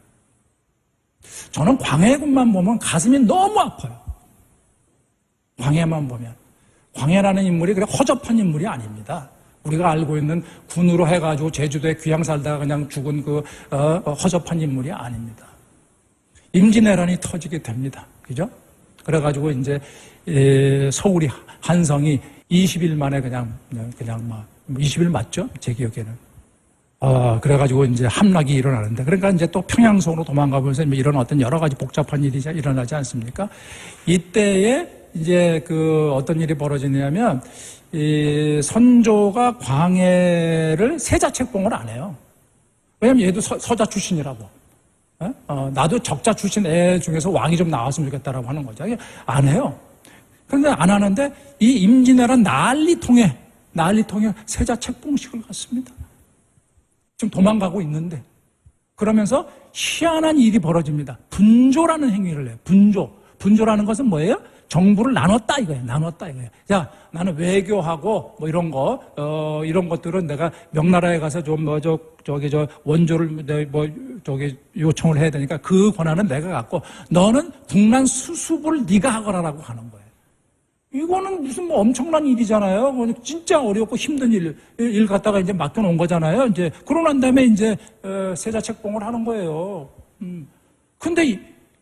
저는 광해군만 보면 가슴이 너무 아파요. 광해만 보면. 광해라는 인물이 그냥 허접한 인물이 아닙니다. 우리가 알고 있는 군으로 해가지고 제주도에 귀양 살다가 그냥 죽은 그 허접한 인물이 아닙니다. 임진왜란이 터지게 됩니다. 그죠? 그래가지고 이제 서울이 한성이 20일 만에 그냥 막 20일 맞죠? 제 기억에는. 그래가지고 이제 함락이 일어나는데, 그러니까 이제 또 평양성으로 도망가면서 이런 어떤 여러 가지 복잡한 일이 일어나지 않습니까? 이때에 이제 그 어떤 일이 벌어지냐면, 이 선조가 광해를 세자책봉을 안 해요. 왜냐면 얘도 서자 출신이라고. 나도 적자 출신 애 중에서 왕이 좀 나왔으면 좋겠다라고 하는 거죠. 안 해요. 그런데 안 하는데 이 임진왜란 난리통에 세자책봉식을 갖습니다. 지금 도망가고 있는데. 그러면서 희한한 일이 벌어집니다. 분조라는 행위를 해요. 분조라는 것은 뭐예요? 정부를 나눴다 이거예요. 야, 나는 외교하고 뭐 이런 거, 이런 것들은 내가 명나라에 가서 좀 원조를 요청을 해야 되니까 그 권한은 내가 갖고 너는 국난 수습을 네가 하거라라고 하는 거예요. 이거는 무슨 뭐 엄청난 일이잖아요. 진짜 어렵고 힘든 일 갖다가 이제 맡겨놓은 거잖아요. 이제 그러고 난 다음에 이제 세자책봉을 하는 거예요. 근데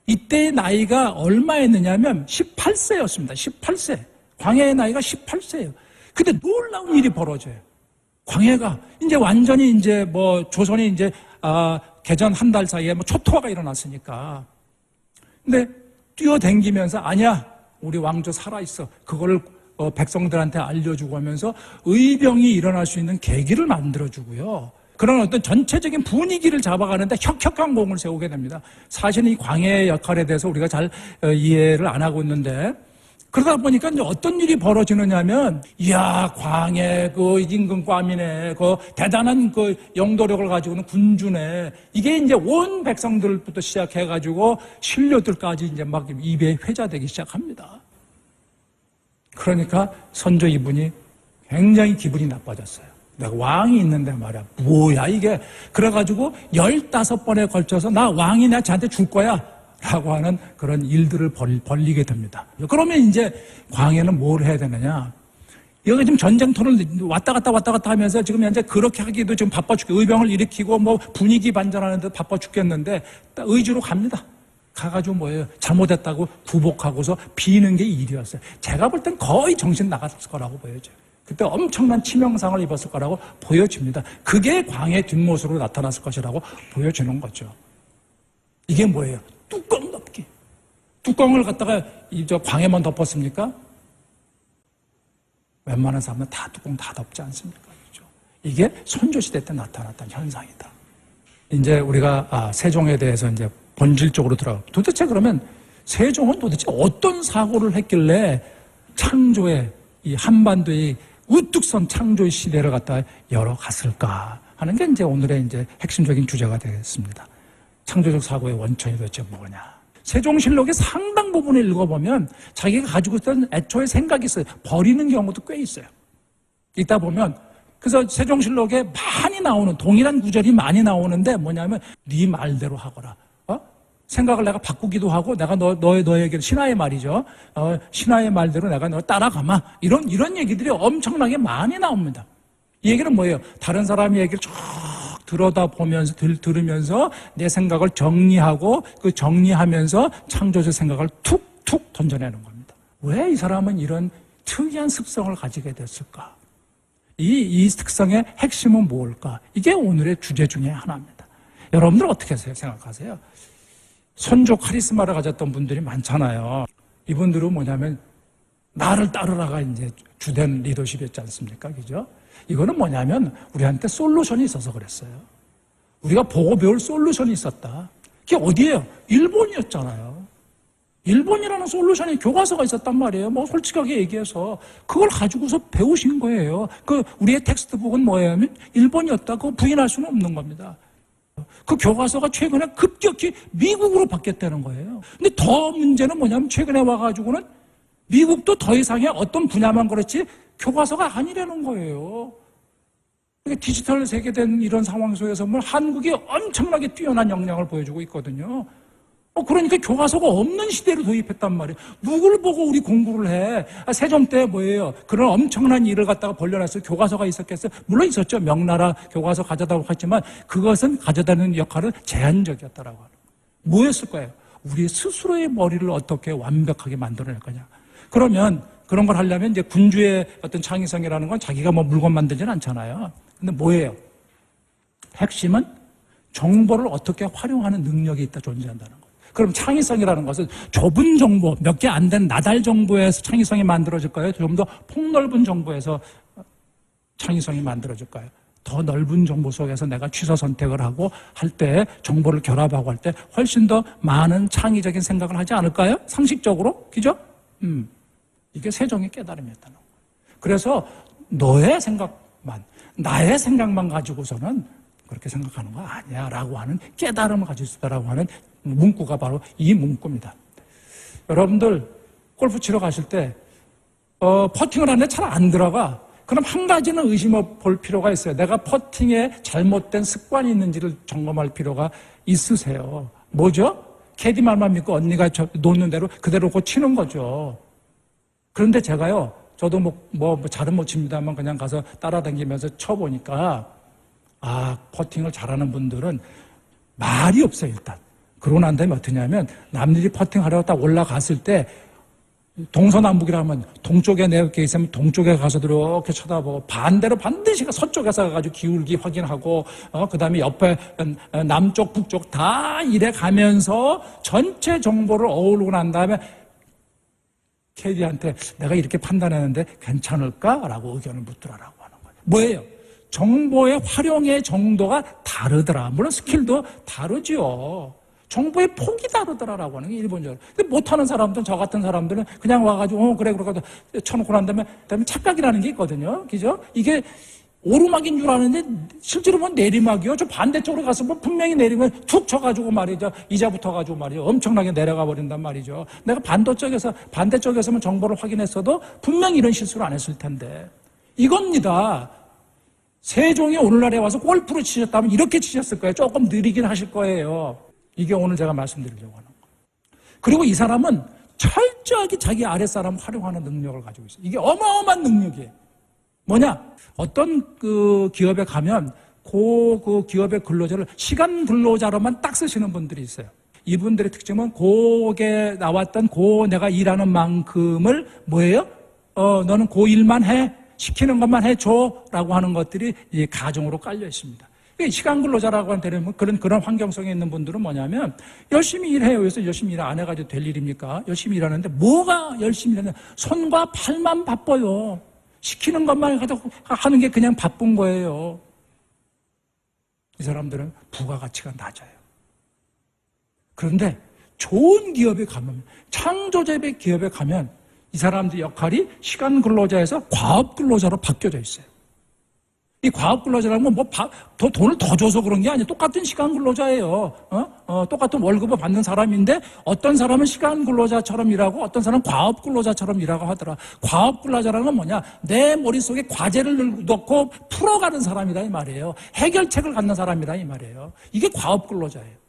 이때의 나이가 얼마였느냐면 18세였습니다. 18세. 광해의 나이가 18세예요. 근데 놀라운 일이 벌어져요. 광해가 이제 완전히 이제 뭐 조선이 이제 개전 한 달 사이에 뭐 초토화가 일어났으니까. 근데 뛰어댕기면서 아니야. 우리 왕조 살아있어. 그거를 백성들한테 알려주고 하면서 의병이 일어날 수 있는 계기를 만들어주고요. 그런 어떤 전체적인 분위기를 잡아가는데 혁혁한 공을 세우게 됩니다. 사실은 이 광해의 역할에 대해서 우리가 잘 이해를 안 하고 있는데, 그러다 보니까 이제 어떤 일이 벌어지느냐면, 이야, 광해, 그 임금과민의 그 대단한 그 영도력을 가지고는 군주네. 이게 이제 온 백성들부터 시작해가지고 신료들까지 이제 막 입에 회자되기 시작합니다. 그러니까 선조 이분이 굉장히 기분이 나빠졌어요. 내가 왕이 있는데 말이야. 뭐야, 이게. 그래가지고 15번에 걸쳐서 나 왕이 내가 저한테 줄 거야. 라고 하는 그런 일들을 벌리게 됩니다. 그러면 이제 광해는 뭘 해야 되느냐. 여기 지금 전쟁터를 왔다 갔다 하면서 지금 현재 그렇게 하기도 지금 바빠 죽겠고, 의병을 일으키고 뭐 분위기 반전하는데 바빠 죽겠는데 의주로 갑니다. 가가지고 뭐예요? 잘못했다고 구복하고서 비는 게 일이었어요. 제가 볼 땐 거의 정신 나갔을 거라고 보여져요. 그때 엄청난 치명상을 입었을 거라고 보여집니다. 그게 광해 뒷모습으로 나타났을 것이라고 보여지는 거죠. 이게 뭐예요? 뚜껑 덮기. 뚜껑을 갖다가 광해만 덮었습니까? 웬만한 사람은 다 뚜껑 다 덮지 않습니까? 그렇죠? 이게 선조시대 때 나타났던 현상이다. 이제 우리가 세종에 대해서 이제 본질적으로 들어가. 도대체 그러면 세종은 도대체 어떤 사고를 했길래 창조의 이 한반도의 우뚝 선 창조의 시대를 갖다 열어갔을까 하는 게 이제 오늘의 이제 핵심적인 주제가 되겠습니다. 창조적 사고의 원천이 도대체 뭐냐. 세종실록의 상당 부분을 읽어보면 자기가 가지고 있던 애초의 생각이 있어요. 버리는 경우도 꽤 있어요. 읽다 보면 그래서 세종실록에 많이 나오는 동일한 구절이 많이 나오는데 뭐냐면 네 말대로 하거라. 생각을 내가 바꾸기도 하고 내가 너에게 신하의 말이죠. 신하의 말대로 내가 너 따라가마. 이런 얘기들이 엄청나게 많이 나옵니다. 이 얘기는 뭐예요? 다른 사람의 얘기를 쭉 들여다보면서 들으면서 내 생각을 정리하고 그 정리하면서 창조적 생각을 툭툭 던져내는 겁니다. 왜 이 사람은 이런 특이한 습성을 가지게 됐을까? 이 특성의 핵심은 뭘까? 이게 오늘의 주제 중에 하나입니다. 여러분들 어떻게 생각하세요? 선조 카리스마를 가졌던 분들이 많잖아요. 이분들은 뭐냐면 나를 따르라가 이제 주된 리더십이었지 않습니까? 그죠? 이거는 뭐냐면 우리한테 솔루션이 있어서 그랬어요. 우리가 보고 배울 솔루션이 있었다. 그게 어디예요? 일본이었잖아요. 일본이라는 솔루션이 교과서가 있었단 말이에요. 뭐 솔직하게 얘기해서 그걸 가지고서 배우신 거예요. 우리의 텍스트북은 뭐예요? 일본이었다. 그거 부인할 수는 없는 겁니다. 그 교과서가 최근에 급격히 미국으로 바뀌었다는 거예요. 근데 더 문제는 뭐냐면 최근에 와가지고는 미국도 더 이상의 어떤 분야만 그렇지 교과서가 아니라는 거예요. 그러니까 디지털 세계된 이런 상황 속에서 한국이 엄청나게 뛰어난 역량을 보여주고 있거든요. 그러니까 교과서가 없는 시대로 도입했단 말이에요. 누굴 보고 우리 공부를 해? 세종 때 뭐예요? 그런 엄청난 일을 갖다가 벌려놨어요. 교과서가 있었겠어요? 물론 있었죠. 명나라 교과서 가져다고 했지만 그것은 가져다는 역할은 제한적이었다라고 하는 거예요. 뭐였을 거예요? 우리 스스로의 머리를 어떻게 완벽하게 만들어낼 거냐. 그러면 그런 걸 하려면 이제 군주의 어떤 창의성이라는 건 자기가 뭐 물건 만들지는 않잖아요. 근데 뭐예요? 핵심은 정보를 어떻게 활용하는 능력이 있다 존재한다는 거예요. 그럼 창의성이라는 것은 좁은 정보, 몇 개 안 된 나달 정보에서 창의성이 만들어질까요? 좀 더 폭넓은 정보에서 창의성이 만들어질까요? 더 넓은 정보 속에서 내가 취사 선택을 하고 할 때, 정보를 결합하고 할 때 훨씬 더 많은 창의적인 생각을 하지 않을까요? 상식적으로? 그죠? 이게 세종의 깨달음이었다는 거예요. 그래서 너의 생각만, 나의 생각만 가지고서는 그렇게 생각하는 거 아니야 라고 하는 깨달음을 가질 수 있다라고 하는 문구가 바로 이 문구입니다. 여러분들 골프 치러 가실 때 퍼팅을 하는데 잘 안 들어가. 그럼 한 가지는 의심해 볼 필요가 있어요. 내가 퍼팅에 잘못된 습관이 있는지를 점검할 필요가 있으세요. 뭐죠? 캐디 말만 믿고 언니가 놓는 대로 그대로 곧 치는 거죠. 그런데 제가요, 저도 잘은 못 칩니다만 그냥 가서 따라다니면서 쳐보니까 퍼팅을 잘하는 분들은 말이 없어요, 일단. 그러고 난 다음에 어떠냐면, 남들이 퍼팅하려고 딱 올라갔을 때, 동서남북이라면, 동쪽에 내게 있으면 동쪽에 가서 이렇게 쳐다보고, 반대로 반드시 서쪽에서 가가지고 기울기 확인하고, 그 다음에 옆에 남쪽, 북쪽 다 이래 가면서 전체 정보를 어우르고 난 다음에, 캐디한테 내가 이렇게 판단했는데 괜찮을까? 라고 의견을 묻더라라고 하는 거예요. 뭐예요? 정보의 활용의 정도가 다르더라. 물론 스킬도 다르죠. 정보의 폭이 다르더라라고 하는 게 일본적으로. 근데 못하는 사람들은, 저 같은 사람들은 그냥 와가지고, 그래, 그러고 쳐놓고 난 다음에 착각이라는 게 있거든요. 그죠? 이게 오르막인 줄 아는데 실제로 내리막이요. 저 반대쪽으로 가서 분명히 내리면 툭 쳐가지고 말이죠. 이자 붙어가지고 말이죠. 엄청나게 내려가 버린단 말이죠. 내가 반대쪽에서만 정보를 확인했어도 분명히 이런 실수를 안 했을 텐데. 이겁니다. 세종이 오늘날에 와서 골프를 치셨다면 이렇게 치셨을 거예요. 조금 느리긴 하실 거예요. 이게 오늘 제가 말씀드리려고 하는 거예요. 그리고 이 사람은 철저하게 자기 아랫사람을 활용하는 능력을 가지고 있어요. 이게 어마어마한 능력이에요. 뭐냐? 어떤 기업에 가면 그 기업의 근로자를 시간 근로자로만 딱 쓰시는 분들이 있어요. 이분들의 특징은 거기에 나왔던 내가 일하는 만큼을 뭐예요? 너는 그 일만 해. 시키는 것만 해줘. 라고 하는 것들이 이 가정으로 깔려 있습니다. 시간 근로자라고 하는 그런 환경성에 있는 분들은 뭐냐면 열심히 일해요. 그래서 열심히 일 안 해가지고 될 일입니까? 열심히 일하는데 뭐가 열심히 일하냐? 손과 팔만 바빠요. 시키는 것만 하는 게 그냥 바쁜 거예요. 이 사람들은 부가가치가 낮아요. 그런데 좋은 기업에 가면, 창조적인 기업에 가면 이 사람들 역할이 시간 근로자에서 과업 근로자로 바뀌어져 있어요. 이 과업 근로자라면 더 돈을 더 줘서 그런 게 아니에요. 똑같은 시간 근로자예요. 똑같은 월급을 받는 사람인데 어떤 사람은 시간 근로자처럼 일하고 어떤 사람은 과업 근로자처럼 일하고 하더라. 과업 근로자라는 건 뭐냐? 내 머릿속에 과제를 넣고 풀어가는 사람이다 이 말이에요. 해결책을 갖는 사람이다 이 말이에요. 이게 과업 근로자예요.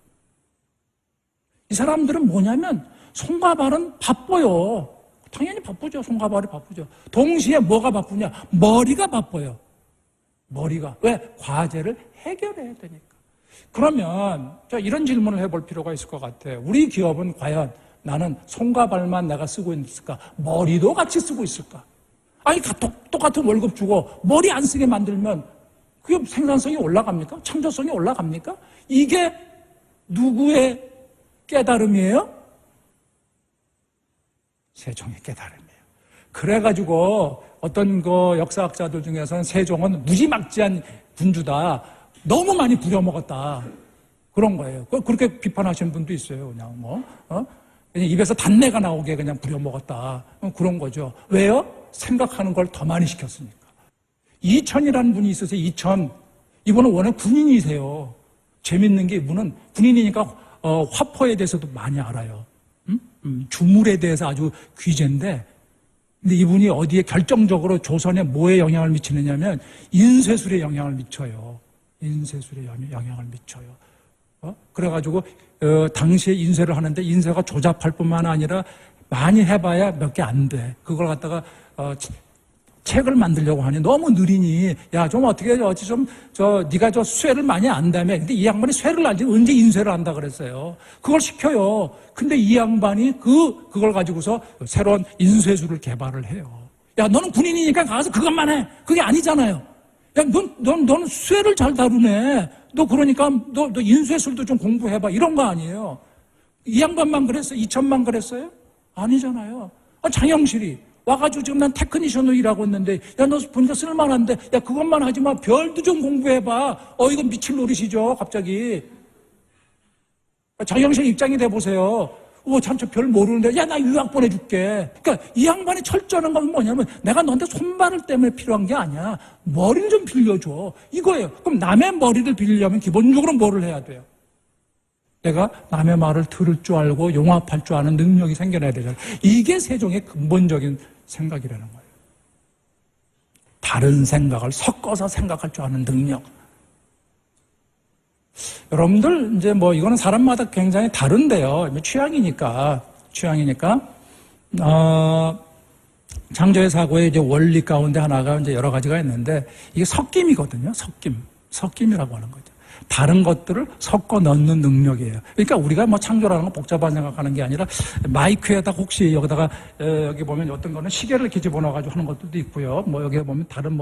이 사람들은 뭐냐면 손과 발은 바빠요. 당연히 바쁘죠. 손과 발이 바쁘죠. 동시에 뭐가 바쁘냐? 머리가 바빠요. 머리가. 왜? 과제를 해결해야 되니까. 그러면 이런 질문을 해볼 필요가 있을 것 같아요. 우리 기업은 과연 나는 손과 발만 내가 쓰고 있을까? 머리도 같이 쓰고 있을까? 아니 똑같은 월급 주고 머리 안 쓰게 만들면 그게 생산성이 올라갑니까? 창조성이 올라갑니까? 이게 누구의 깨달음이에요? 세종의 깨달음이에요. 그래가지고 어떤 그 역사학자들 중에서는 세종은 무지막지한 군주다. 너무 많이 부려먹었다. 그런 거예요. 그렇게 비판하시는 분도 있어요. 그냥 그냥 입에서 단내가 나오게 그냥 부려먹었다. 그런 거죠. 왜요? 생각하는 걸 더 많이 시켰으니까. 이천이라는 분이 있으세요. 이천. 이분은 원래 군인이세요. 재밌는 게 이분은 군인이니까 화포에 대해서도 많이 알아요. 주물에 대해서 아주 귀재인데, 근데 이분이 어디에 결정적으로 조선에 뭐에 영향을 미치느냐면 인쇄술에 영향을 미쳐요. 인쇄술에 영향을 미쳐요. 그래가지고 당시에 인쇄를 하는데 인쇄가 조잡할 뿐만 아니라 많이 해봐야 몇 개 안 돼. 그걸 갖다가 책을 만들려고 하니 너무 느리니 야 좀 어떻게 네가 저 쇠를 많이 안다며. 근데 이 양반이 쇠를 알지 언제 인쇄를 한다 그랬어요. 그걸 시켜요. 근데 이 양반이 그걸 가지고서 새로운 인쇄술을 개발을 해요. 야 너는 군인이니까 가서 그것만 해. 그게 아니잖아요. 야 너는 쇠를 잘 다루네. 너 그러니까 너 인쇄술도 좀 공부해봐. 이런 거 아니에요. 이 양반만 그랬어요? 이천만 그랬어요? 아니잖아요. 장영실이 와가지고 지금 난 테크니션으로 일하고 있는데 야 너 보니까 쓸만한데 야 그것만 하지 마. 별도 좀 공부해봐. 이건 미칠 노릇이죠 갑자기. 장영실 입장이 돼보세요. 참 저 별 모르는데 야 나 유학 보내줄게. 그러니까 이 양반이 철저한 건 뭐냐면 내가 너한테 손발을 때문에 필요한 게 아니야. 머리를 좀 빌려줘. 이거예요. 그럼 남의 머리를 빌리려면 기본적으로 뭐를 해야 돼요? 내가 남의 말을 들을 줄 알고 용합할 줄 아는 능력이 생겨나야 되잖아요. 이게 세종의 근본적인 생각이라는 거예요. 다른 생각을 섞어서 생각할 줄 아는 능력. 여러분들 이제 이거는 사람마다 굉장히 다른데요. 취향이니까 창조의 사고의 이제 원리 가운데 하나가 이제 여러 가지가 있는데 이게 섞임이거든요. 섞임이라고 하는 거죠. 다른 것들을 섞어 넣는 능력이에요. 그러니까 우리가 창조라는 건 복잡한 생각하는 게 아니라 마이크에다 혹시 여기다가 여기 보면 어떤 거는 시계를 이렇게 집어넣어가지고 하는 것들도 있고요. 여기 보면 다른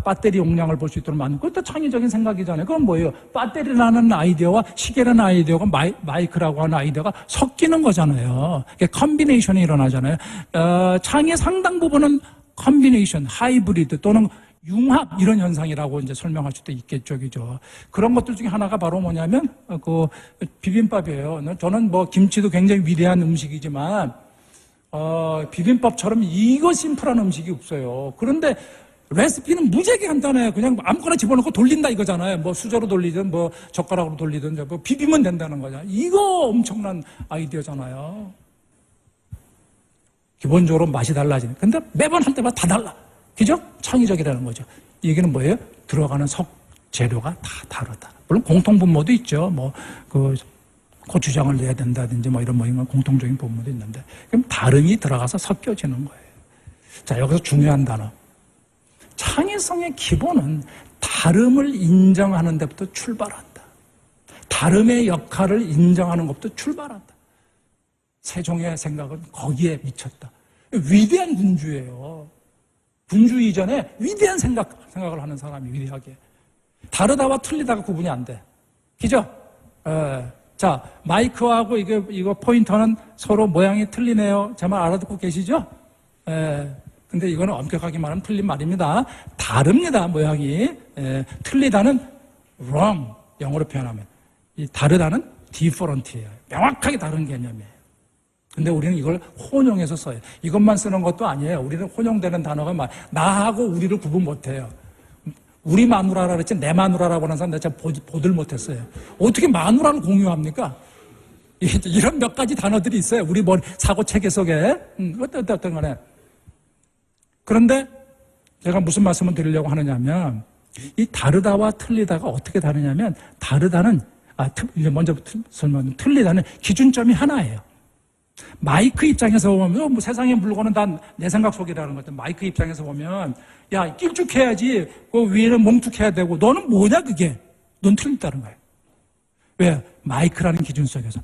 배터리 용량을 볼 수 있도록 만든 그것도 창의적인 생각이잖아요. 그건 뭐예요? 배터리라는 아이디어와 시계라는 아이디어가 마이크라고 하는 아이디어가 섞이는 거잖아요. 이게 컨비네이션이 일어나잖아요. 창의 상당 부분은 컨비네이션, 하이브리드 또는 융합 이런 현상이라고 이제 설명할 수도 있겠죠, 그죠? 그런 것들 중에 하나가 바로 뭐냐면 비빔밥이에요. 저는 김치도 굉장히 위대한 음식이지만 비빔밥처럼 이거 심플한 음식이 없어요. 그런데 레시피는 무지하게 간단해요. 그냥 아무거나 집어넣고 돌린다 이거잖아요. 수저로 돌리든 젓가락으로 돌리든 비비면 된다는 거죠. 이거 엄청난 아이디어잖아요. 기본적으로 맛이 달라지는. 근데 매번 할 때마다 다 달라. 그죠? 창의적이라는 거죠. 이 얘기는 뭐예요? 들어가는 재료가 다 다르다. 물론 공통분모도 있죠. 고추장을 내야 된다든지 이런 공통적인 분모도 있는데. 그럼 다름이 들어가서 섞여지는 거예요. 자, 여기서 중요한 단어. 창의성의 기본은 다름을 인정하는 데부터 출발한다. 다름의 역할을 인정하는 것부터 출발한다. 세종의 생각은 거기에 미쳤다. 위대한 군주예요. 군주 이전에 위대한 생각을 하는 사람이 위대하게. 다르다와 틀리다가 구분이 안 돼. 그죠? 자, 마이크하고 이거 포인터는 서로 모양이 틀리네요. 제 말 알아듣고 계시죠? 근데 이거는 엄격하게 말하면 틀린 말입니다. 다릅니다, 모양이. 틀리다는 wrong, 영어로 표현하면. 이 다르다는 different예요. 명확하게 다른 개념이에요. 근데 우리는 이걸 혼용해서 써요. 이것만 쓰는 것도 아니에요. 우리는 혼용되는 단어가 나하고 우리를 구분 못해요. 우리 마누라라 그랬지 내 마누라라고 하는 사람 내가 보들 못했어요. 어떻게 마누라를 공유합니까? 이런 몇 가지 단어들이 있어요. 우리 머리 사고체계 속에. 어떤 간에. 그런데 제가 무슨 말씀을 드리려고 하느냐면 이 다르다와 틀리다가 어떻게 다르냐면 다르다는 먼저 설명 틀리다는 기준점이 하나예요. 마이크 입장에서 보면 뭐 세상의 물건은 다 내 생각 속이라는 거죠. 마이크 입장에서 보면 야 길쭉해야지 그 위에는 몽툭해야 되고 너는 뭐냐 그게. 넌 틀리다는 거예요. 왜? 마이크라는 기준 속에서.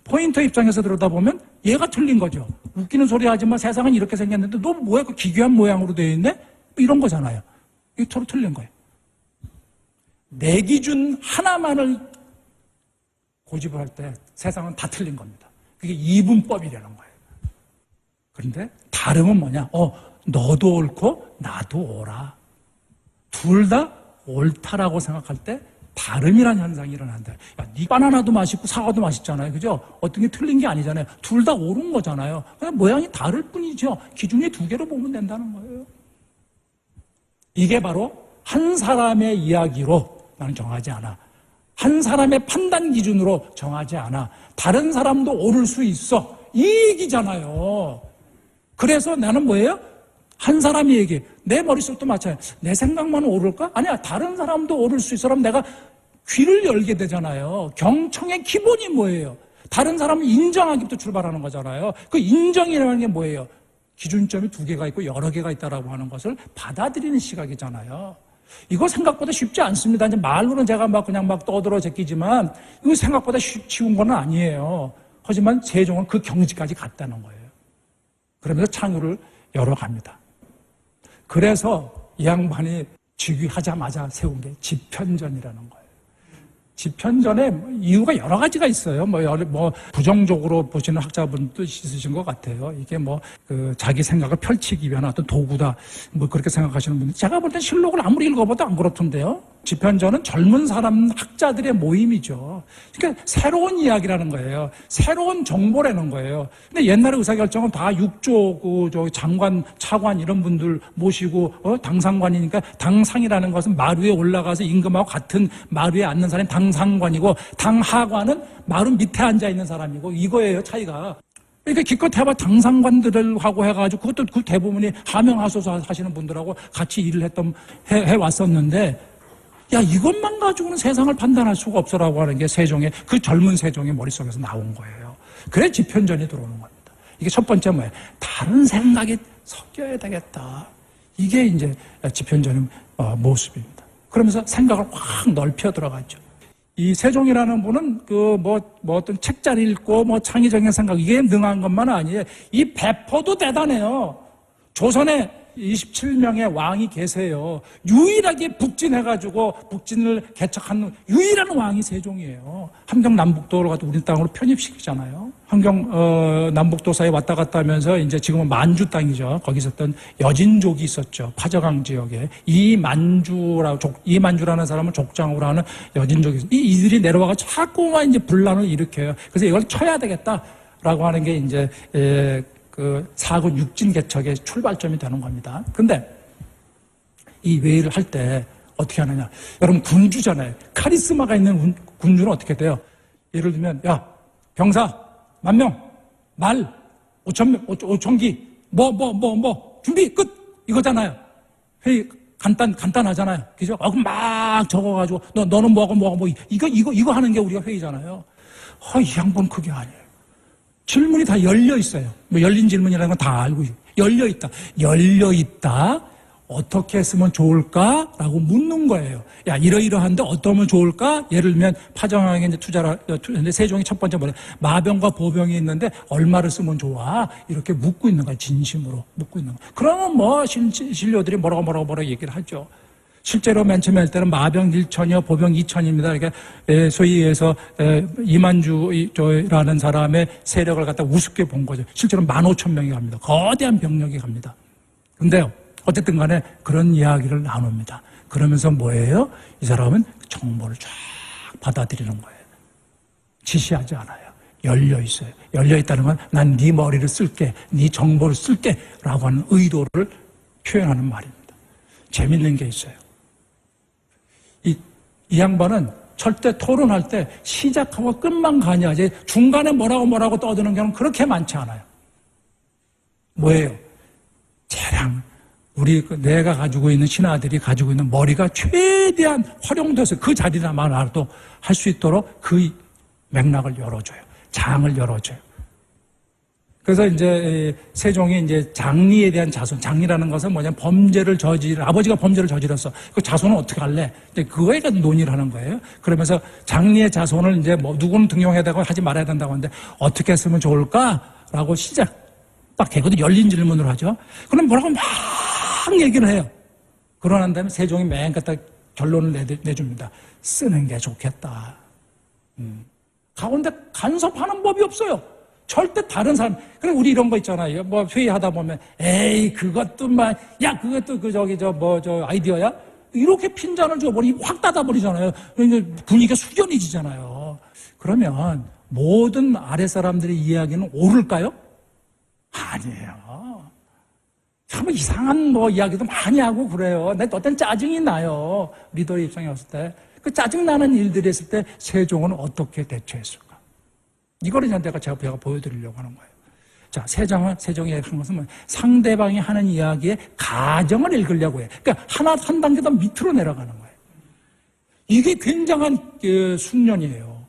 포인터 입장에서 들여다보면 얘가 틀린 거죠. 웃기는 소리 하지만 세상은 이렇게 생겼는데 너 뭐야 그 기괴한 모양으로 되어 있네? 이런 거잖아요. 이게 서로 틀린 거예요. 내 기준 하나만을 고집을 할 때 세상은 다 틀린 겁니다. 그게 이분법이라는 거예요. 그런데 다름은 뭐냐? 너도 옳고 나도 옳아. 둘 다 옳다라고 생각할 때 다름이라는 현상이 일어난다. 야, 네 바나나도 맛있고 사과도 맛있잖아요. 그죠? 어떤 게 틀린 게 아니잖아요. 둘 다 옳은 거잖아요. 그냥 모양이 다를 뿐이죠. 기준이 두 개로 보면 된다는 거예요. 이게 바로 한 사람의 이야기로 나는 정하지 않아. 한 사람의 판단 기준으로 정하지 않아. 다른 사람도 옳을 수 있어. 이 얘기잖아요. 그래서 나는 뭐예요? 한 사람이 얘기해. 내 머릿속도 마찬가지야. 내 생각만 옳을까? 아니야. 다른 사람도 옳을 수 있어. 그럼 내가 귀를 열게 되잖아요. 경청의 기본이 뭐예요? 다른 사람을 인정하기부터 출발하는 거잖아요. 그 인정이라는 게 뭐예요? 기준점이 두 개가 있고 여러 개가 있다라고 하는 것을 받아들이는 시각이잖아요. 이거 생각보다 쉽지 않습니다. 이제 말로는 제가 그냥 떠들어 제끼지만 이거 생각보다 쉬운 건 아니에요. 하지만 세종은 그 경지까지 갔다는 거예요. 그러면서 창유를 열어갑니다. 그래서 이 양반이 즉위하자마자 세운 게 집현전이라는 거예요. 집현전에 이유가 여러 가지가 있어요. 부정적으로 보시는 학자분도 있으신 것 같아요. 이게 자기 생각을 펼치기 위한 어떤 도구다. 그렇게 생각하시는 분들. 제가 볼 땐 실록을 아무리 읽어봐도 안 그렇던데요. 집현전은 젊은 사람 학자들의 모임이죠. 그러니까 새로운 이야기라는 거예요. 새로운 정보라는 거예요. 근데 옛날에 의사결정은 다 육조, 장관, 차관 이런 분들 모시고, 당상관이니까 당상이라는 것은 말 위에 올라가서 임금하고 같은 말 위에 앉는 사람이 당상관이고, 당하관은 말 밑에 앉아있는 사람이고, 이거예요, 차이가. 그러니까 기껏 해봐 당상관들하고 해가지고 그것도 그 대부분이 하명하소서 하시는 분들하고 같이 일을 해왔었는데, 야, 이것만 가지고는 세상을 판단할 수가 없어라고 하는 게 그 젊은 세종의 머릿속에서 나온 거예요. 그래 집현전이 들어오는 겁니다. 이게 첫 번째 뭐예요? 다른 생각이 섞여야 되겠다. 이게 이제 집현전의 모습입니다. 그러면서 생각을 확 넓혀 들어갔죠. 이 세종이라는 분은 어떤 책잘 읽고 창의적인 생각 이게 능한 것만 아니에요. 이 배포도 대단해요. 조선에 27명의 왕이 계세요. 유일하게 북진해가지고 북진을 개척한 유일한 왕이 세종이에요. 함경 남북도를 갖다 우리 땅으로 편입시키잖아요. 함경 남북도 사이에 왔다 갔다 하면서 이제 지금은 만주 땅이죠. 거기 있었던 여진족이 있었죠. 파저강 지역에 이만주라는 사람을 족장으로 하는 여진족이 있어요. 이들이 내려와가 자꾸만 이제 분란을 일으켜요. 그래서 이걸 쳐야 되겠다라고 하는 게 이제 사군 육진 개척의 출발점이 되는 겁니다. 근데 이 회의를 할 때 어떻게 하느냐. 여러분 군주잖아요. 카리스마가 있는 군주는 어떻게 돼요? 예를 들면 병사 10,000명, 말 5,000기, 준비 끝 이거잖아요. 회의 간단하잖아요. 그죠? 그럼 막 적어가지고 너는 뭐하고 이거 하는 게 우리가 회의잖아요. 이 양반 그게 아니에요. 질문이 다 열려 있어요. 열린 질문이라는 건 다 알고 있어요. 열려 있다. 열려 있다. 어떻게 했으면 좋을까라고 묻는 거예요. 야, 이러이러한데 어떠면 좋을까? 예를 들면 파정왕에 이제 근데 세종이 첫 번째 마병과 보병이 있는데 얼마를 쓰면 좋아? 이렇게 묻고 있는 거예요. 진심으로 묻고 있는 거예요. 그러면 신료들이 뭐라고 얘기를 하죠. 실제로 맨 처음에 할 때는 마병 1,000이요, 보병 2,000입니다. 그러니까 소위 해서 이만주라는 사람의 세력을 갖다 우습게 본 거죠. 실제로 15,000명이 갑니다. 거대한 병력이 갑니다. 근데요, 어쨌든 간에 그런 이야기를 나눕니다. 그러면서 뭐예요? 이 사람은 정보를 쫙 받아들이는 거예요. 지시하지 않아요. 열려 있어요. 열려 있다는 건 난 네 머리를 쓸게, 네 정보를 쓸게 라고 하는 의도를 표현하는 말입니다. 재밌는 게 있어요. 이 양반은 절대 토론할 때 시작하고 끝만 가냐지 중간에 뭐라고 떠드는 경우는 그렇게 많지 않아요. 뭐예요? 재량. 내가 가지고 있는 신하들이 가지고 있는 머리가 최대한 활용돼서 그 자리나마라도 할 수 있도록 그 맥락을 열어줘요. 장을 열어줘요. 그래서 이제 세종이 이제 장리에 대한 자손, 장리라는 것은 뭐냐면 아버지가 범죄를 저질렀어. 그 자손은 어떻게 할래? 이제 그거에 대한 논의를 하는 거예요. 그러면서 장리의 자손을 이제 뭐 누구는 등용해야 되고 하지 말아야 된다고 하는데 어떻게 했으면 좋을까라고 딱 해거든. 열린 질문을 하죠. 그럼 뭐라고 막 얘기를 해요. 그러고 난 다음에 세종이 맨 끝에 결론을 내줍니다. 쓰는 게 좋겠다. 가운데 간섭하는 법이 없어요. 절대 다른 사람. 그래, 우리 이런 거 있잖아요. 뭐 회의하다 보면, 그것도 아이디어야? 이렇게 핀잔을 줘버리니 확 닫아버리잖아요. 분위기가 숙연해지잖아요. 그러면 모든 아랫사람들의 이야기는 옳을까요? 아니에요. 참 이상한 이야기도 많이 하고 그래요. 어떤 짜증이 나요. 리더의 입장에 왔을 때. 그 짜증나는 일들이 있을 때 세종은 어떻게 대처했을까? 이거를 제가 보여드리려고 하는 거예요. 자, 세종이 한 것은 상대방이 하는 이야기의 가정을 읽으려고 해요. 그러니까 한 단계 더 밑으로 내려가는 거예요. 이게 굉장한 숙련이에요.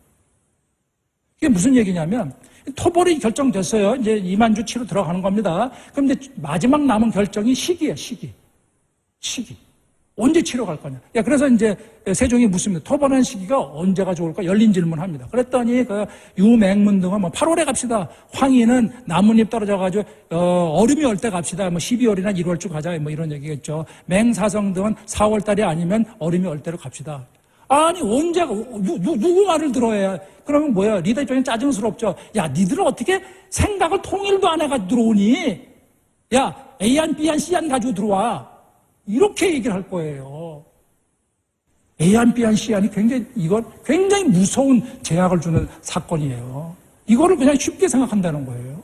이게 무슨 얘기냐면, 토벌이 결정됐어요. 이제 이만주 치로 들어가는 겁니다. 그럼 이제 마지막 남은 결정이 시기예요, 시기. 언제 치러 갈 거냐. 그래서 이제 세종이 묻습니다. 토벌하는 시기가 언제가 좋을까? 열린 질문합니다. 그랬더니 유맹문 등은 8월에 갑시다. 황희는 나뭇잎 떨어져가지고 얼음이 올 때 갑시다. 12월이나 1월쯤 가자. 이런 얘기겠죠. 맹사성 등은 4월 달이 아니면 얼음이 올 때로 갑시다. 아니 언제가 누구 말을 들어야 그러면 뭐야? 리더 입장에 짜증스럽죠. 야, 니들은 어떻게 생각을 통일도 안 해가지고 들어오니? 야, A안, B안, C안 가지고 들어와. 이렇게 얘기를 할 거예요. A안, B안, C안이 굉장히 무서운 제약을 주는 사건이에요. 이거를 그냥 쉽게 생각한다는 거예요.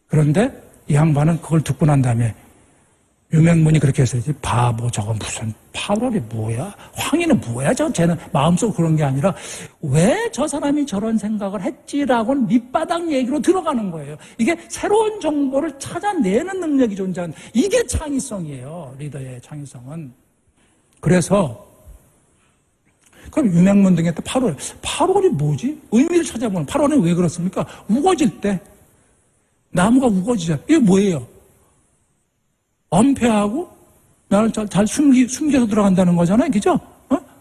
그런데 이 양반은 그걸 듣고 난 다음에 유명문이 그렇게 했어야지. 바보, 저거 무슨 8월이 뭐야? 황희는 뭐야? 쟤는 마음속으로 그런 게 아니라 왜 저 사람이 저런 생각을 했지라고는 밑바닥 얘기로 들어가는 거예요. 이게 새로운 정보를 찾아내는 능력이 존재하는 이게 창의성이에요. 리더의 창의성은. 그래서 그럼 유명문 등에 또 8월이 뭐지? 의미를 찾아보면 8월은 왜 그렇습니까? 우거질 때 나무가 우거지죠. 이게 뭐예요? 엄폐하고 나를 잘 숨겨서 들어간다는 거잖아요. 그죠?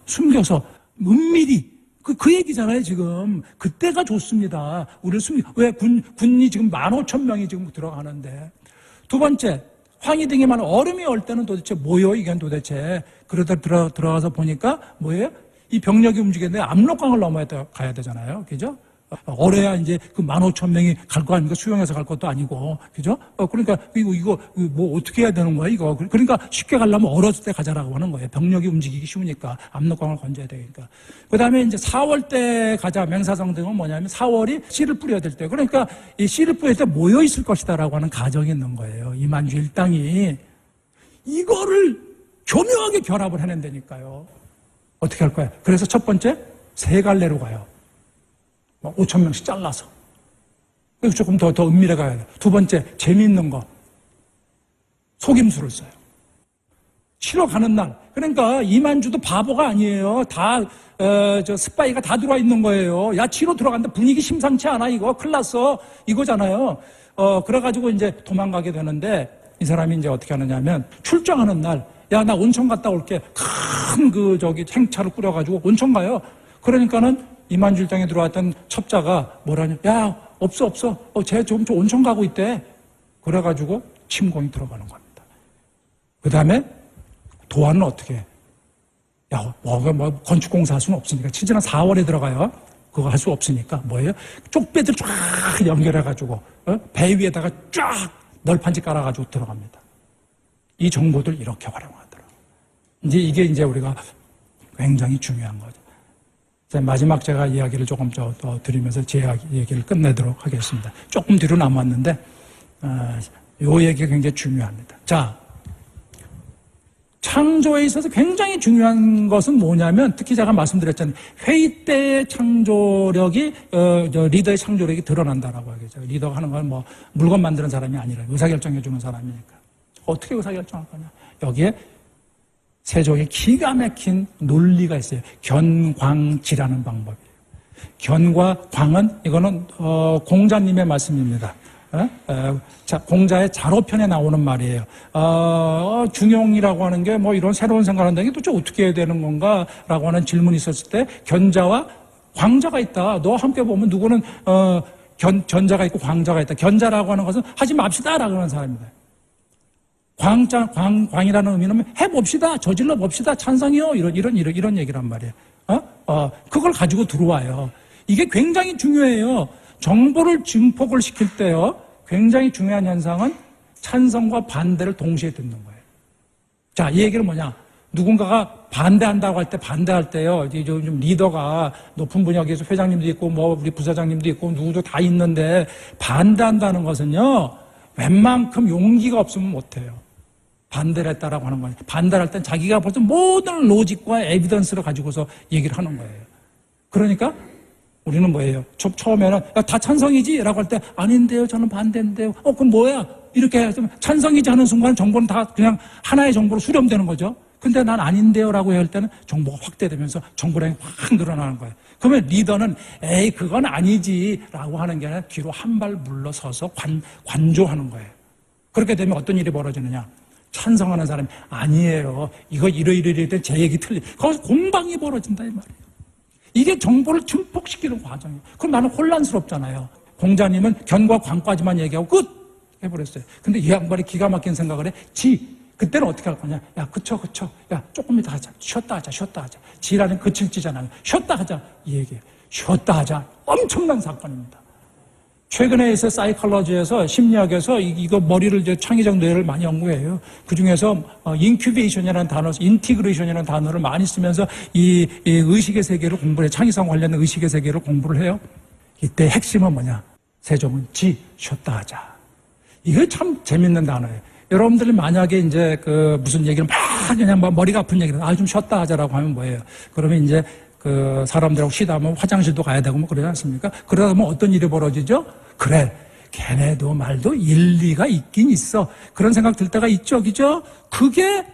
숨겨서 은밀히 그 얘기잖아요. 지금 그때가 좋습니다. 우리를 왜 군이 지금 15,000명이 지금 들어가는데. 두 번째, 황희 등이 많은 얼음이 올 때는 도대체 뭐예요? 이게 도대체. 그러다 들어가서 보니까 뭐예요? 이 병력이 움직이는데 압록강을 넘어야 가야 되잖아요. 그죠? 어려야 이제 그 15,000명이 갈 거 아닙니까? 수영해서 갈 것도 아니고. 그죠? 그러니까 이거 뭐 어떻게 해야 되는 거야, 이거. 그러니까 쉽게 가려면 얼었을 때 가자라고 하는 거예요. 병력이 움직이기 쉬우니까. 압록강을 건져야 되니까. 그 다음에 이제 4월 때 가자. 맹사성 등은 뭐냐면 4월이 씨를 뿌려야 될 때. 그러니까 이 씨를 뿌릴 때 모여 있을 것이다라고 하는 가정이 있는 거예요. 이만주 일당이. 이거를 교묘하게 결합을 해낸다니까요. 어떻게 할 거야? 그래서 첫 번째, 세 갈래로 가요. 5,000명씩 잘라서. 그래서 조금 더 은밀해 가야 돼. 두 번째, 재미있는 거. 속임수를 써요. 치러 가는 날. 그러니까 이만주도 바보가 아니에요. 스파이가 다 들어와 있는 거예요. 야, 치러 들어간다. 분위기 심상치 않아, 이거. 큰일 났어. 이거잖아요. 그래가지고 이제 도망가게 되는데 이 사람이 이제 어떻게 하느냐면 출정하는 날. 야, 나 온천 갔다 올게. 큰 행차를 꾸려가지고 온천 가요. 그러니까는 이만주 일당에 들어왔던 첩자가 뭐라냐. 야, 없어. 쟤 좀 온천 가고 있대. 그래가지고 침공이 들어가는 겁니다. 그 다음에 도안은 어떻게 해? 야, 건축공사 할 수는 없으니까. 지난 4월에 들어가요. 그거 할 수 없으니까. 뭐예요? 쪽배들 쫙 연결해가지고, 배 위에다가 쫙 널판지 깔아가지고 들어갑니다. 이 정보들 이렇게 활용하더라고요. 이게 이제 우리가 굉장히 중요한 거죠. 마지막 제가 이야기를 조금 더 드리면서 제 얘기를 끝내도록 하겠습니다. 조금 뒤로 남았는데, 요 얘기가 굉장히 중요합니다. 자, 창조에 있어서 굉장히 중요한 것은 뭐냐면 특히 제가 말씀드렸잖아요. 회의 때의 창조력이 리더의 창조력이 드러난다라고 하겠죠. 리더가 하는 건 뭐 물건 만드는 사람이 아니라 의사결정해 주는 사람이니까. 어떻게 의사결정할 거냐. 여기에 세종의 기가 막힌 논리가 있어요. 견광지라는 방법이에요. 견과 광은 이거는 공자님의 말씀입니다. 자, 공자의 자로편에 나오는 말이에요. 중용이라고 하는 게 뭐 이런 새로운 생각을 한다는 게 도대체 어떻게 해야 되는 건가? 라고 하는 질문이 있었을 때 견자와 광자가 있다. 너 함께 보면 누구는 견자가 있고 광자가 있다. 견자라고 하는 것은 하지 맙시다. 라고 하는 사람입니다. 광이라는 의미는 해봅시다. 저질러 봅시다. 찬성이요. 이런 얘기란 말이에요. 그걸 가지고 들어와요. 이게 굉장히 중요해요. 정보를 증폭을 시킬 때요. 굉장히 중요한 현상은 찬성과 반대를 동시에 듣는 거예요. 자, 이 얘기는 뭐냐? 누군가가 반대한다고 할 때 반대할 때요. 이제 좀 리더가 높은 분야에서 회장님도 있고 뭐 우리 부사장님도 있고 누구도 다 있는데 반대한다는 것은요. 웬만큼 용기가 없으면 못해요. 반대를 했다라고 하는 거예요. 반대를 할 땐 자기가 벌써 모든 로직과 에비던스를 가지고서 얘기를 하는 거예요. 그러니까 우리는 뭐예요? 처음에는 야, 다 찬성이지? 라고 할 때 아닌데요. 저는 반대인데요. 그럼 뭐야? 이렇게 해서 찬성이지 하는 순간 정보는 다 그냥 하나의 정보로 수렴되는 거죠. 근데 난 아닌데요. 라고 할 때는 정보가 확대되면서 정보량이 확 늘어나는 거예요. 그러면 리더는 에이 그건 아니지 라고 하는 게 아니라 뒤로 한 발 물러서서 관조하는 거예요. 그렇게 되면 어떤 일이 벌어지느냐? 찬성하는 사람이 아니에요. 이거 이러이러이럴 때 제 얘기 틀리. 거기서 공방이 벌어진다 이 말이에요. 이게 정보를 증폭시키는 과정이에요. 그럼 나는 혼란스럽잖아요. 공자님은 견과 광까지만 얘기하고 끝! 해버렸어요. 근데 이 양반이 기가 막힌 생각을 해. 그때는 어떻게 할 거냐. 야, 그쳐. 야, 조금 이따 하자. 쉬었다 하자. 지라는 그칠지잖아요. 쉬었다 하자. 이 얘기예요. 쉬었다 하자. 엄청난 사건입니다. 최근에 있어 사이콜로지에서 심리학에서 이거 머리를 이제 창의적 뇌를 많이 연구해요. 그 중에서 인큐베이션이라는 단어, 인티그레이션이라는 단어를 많이 쓰면서 이 의식의 세계를 공부를 해. 창의성 관련된 의식의 세계를 공부를 해요. 이때 핵심은 뭐냐? 세종은 쉬었다 하자. 이게 참 재밌는 단어예요. 여러분들이 만약에 이제 무슨 얘기를 막 그냥 머리가 아픈 얘기를 좀 쉬었다 하자라고 하면 뭐예요? 그러면 이제 사람들하고 쉬다 하면 화장실도 가야 되고 뭐 그러지 않습니까? 그러다 보면 어떤 일이 벌어지죠? 그래, 걔네도 말도 일리가 있긴 있어. 그런 생각 들 때가 있죠, 그죠? 그게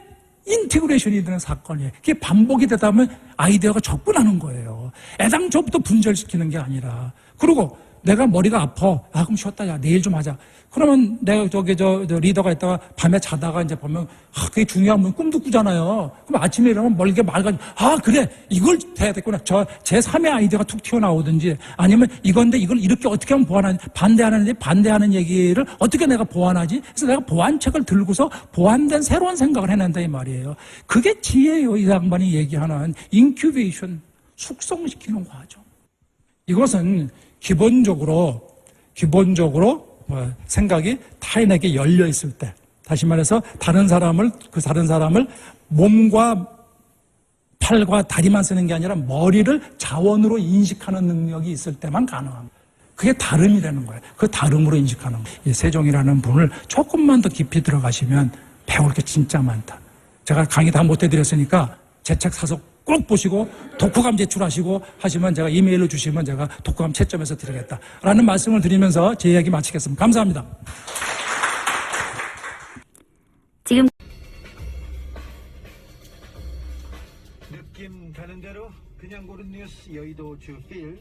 인티그레이션이 되는 사건이에요. 그게 반복이 되다 보면 아이디어가 적분하는 거예요. 애당초부터 분절시키는 게 아니라. 그리고 내가 머리가 아파. 그럼 쉬었다. 야, 내일 좀 하자. 그러면 내가 저 리더가 있다가 밤에 자다가 이제 보면 그게 중요한 분 꿈도 꾸잖아요. 그럼 아침에 일어나면 멀게 맑아지고 그래 이걸 해야 되겠구나. 저 제3의 아이디어가 툭 튀어나오든지 아니면 이건데 이걸 이렇게 어떻게 하면 보완하지? 반대하는 얘기를 어떻게 내가 보완하지? 그래서 내가 보완책을 들고서 보완된 새로운 생각을 해낸다 이 말이에요. 그게 지혜예요. 이 양반이 얘기하는 인큐베이션, 숙성시키는 과정. 이것은 기본적으로 생각이 타인에게 열려 있을 때, 다시 말해서 다른 사람을 몸과 팔과 다리만 쓰는 게 아니라 머리를 자원으로 인식하는 능력이 있을 때만 가능합니다. 그게 다름이라는 거예요. 그 다름으로 인식하는 거예요. 이 세종이라는 분을 조금만 더 깊이 들어가시면 배울 게 진짜 많다. 제가 강의 다 못 해드렸으니까 제 책 사서 꼭 보시고 독후감 제출하시고 하시면 제가 이메일로 주시면 제가 독후감 채점해서 드리겠다라는 말씀을 드리면서 제 이야기 마치겠습니다. 감사합니다. 지금 느낌 가는 대로 그냥 고른 뉴스 여의도 주필.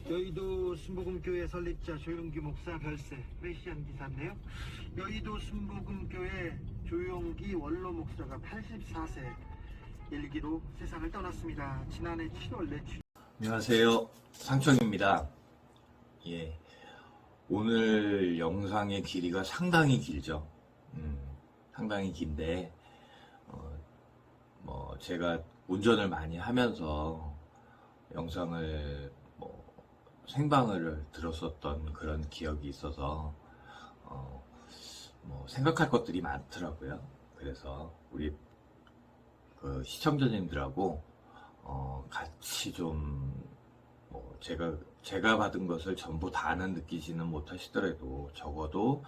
여의도 순복음교회 설립자 조용기 목사 별세 프레시안 기사인데요. 여의도 순복음교회 조용기 원로 목사가 84세 일기로 세상을 떠났습니다. 지난해 7월 내출. 안녕하세요. 상청입니다. 예. 오늘 영상의 길이가 상당히 길죠. 상당히 긴데, 제가 운전을 많이 하면서 영상을 생방을 들었었던 그런 기억이 있어서, 생각할 것들이 많더라고요. 그래서 우리 시청자님들하고 같이 좀 제가 받은 것을 전부 다는 느끼지는 못하시더라도 적어도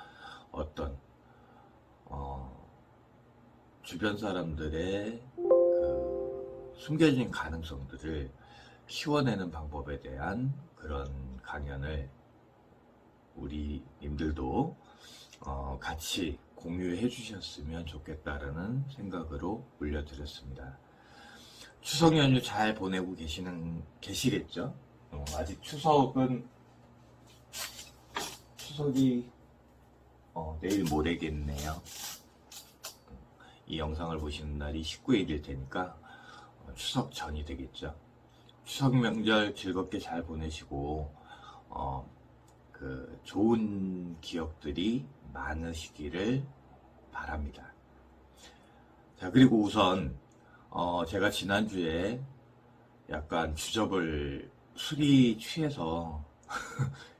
어떤 주변 사람들의 그 숨겨진 가능성들을 키워내는 방법에 대한 그런 강연을 우리 님들도 같이 공유해 주셨으면 좋겠다라는 생각으로 올려드렸습니다. 추석 연휴 잘 보내고 계시겠죠? 아직 추석이 내일 모레겠네요. 이 영상을 보시는 날이 19일일 테니까 추석 전이 되겠죠. 추석 명절 즐겁게 잘 보내시고 그 좋은 기억들이 많으시기를 바랍니다. 자, 그리고 우선 제가 지난주에 약간 주접을 술이 취해서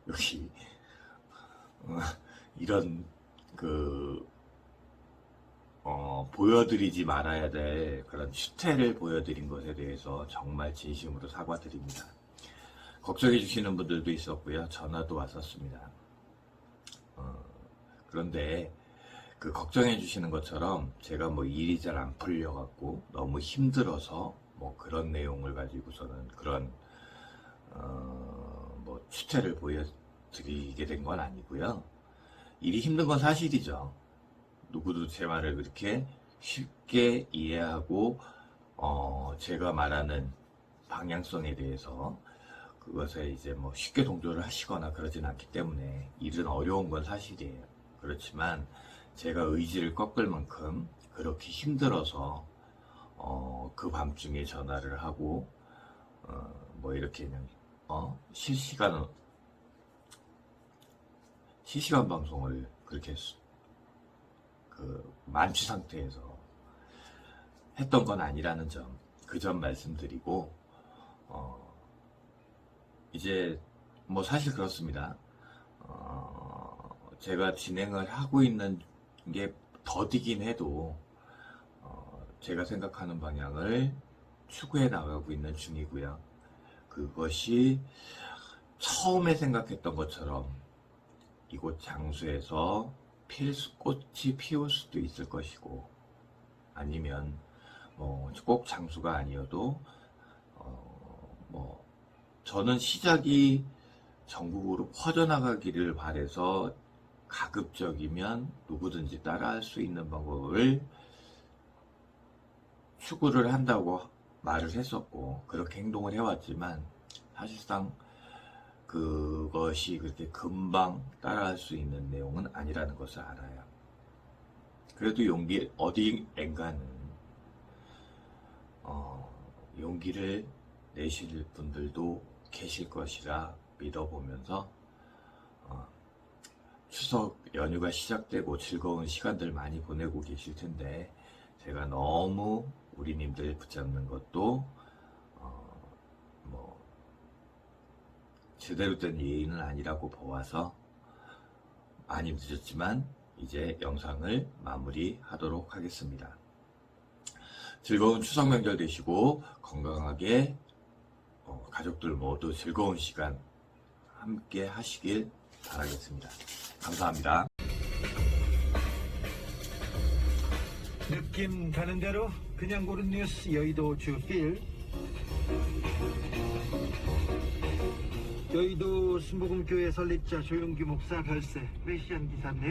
여기 이런 보여드리지 말아야 될 그런 추태를 보여드린 것에 대해서 정말 진심으로 사과드립니다. 걱정해 주시는 분들도 있었고요. 전화도 왔었습니다. 그런데 그 걱정해 주시는 것처럼 제가 뭐 일이 잘 안 풀려 갖고 너무 힘들어서 뭐 그런 내용을 가지고서는 그런 뭐 추태를 보여드리게 된 건 아니고요. 일이 힘든 건 사실이죠. 누구도 제 말을 그렇게 쉽게 이해하고 제가 말하는 방향성에 대해서 그것에 이제 뭐 쉽게 동조를 하시거나 그러진 않기 때문에 일은 어려운 건 사실이에요. 그렇지만 제가 의지를 꺾을 만큼 그렇게 힘들어서 그 밤중에 전화를 하고 뭐 이렇게 그냥 실시간 방송을 그렇게 그 만취 상태에서 했던 건 아니라는 점, 그 점 말씀드리고 이제 뭐 사실 그렇습니다. 제가 진행을 하고 있는 게 더디긴 해도 제가 생각하는 방향을 추구해 나가고 있는 중이고요. 그것이 처음에 생각했던 것처럼 이곳 장소에서 꽃이 피울 수도 있을 것이고, 아니면 뭐 꼭 장수가 아니어도 뭐 저는 시작이 전국으로 퍼져나가기를 바라서 가급적이면 누구든지 따라할 수 있는 방법을 추구를 한다고 말을 했었고 그렇게 행동을 해왔지만 사실상 그것이 그렇게 금방 따라할 수 있는 내용은 아니라는 것을 알아요. 그래도 어디엔가는 용기를 내실 분들도 계실 것이라 믿어보면서 추석 연휴가 시작되고 즐거운 시간들 많이 보내고 계실 텐데 제가 너무 우리님들 붙잡는 것도 뭐 제대로 된 예의는 아니라고 보아서 많이 늦었지만 이제 영상을 마무리하도록 하겠습니다. 즐거운 추석 명절 되시고 건강하게 가족들 모두 즐거운 시간 함께 하시길 바라겠습니다. 감사합니다. 느낌 가는 대로 그냥 고른 뉴스 여의도 주필. 여의도 순복음교회 설립자 조용기 목사 별세 메시안 기사인데요.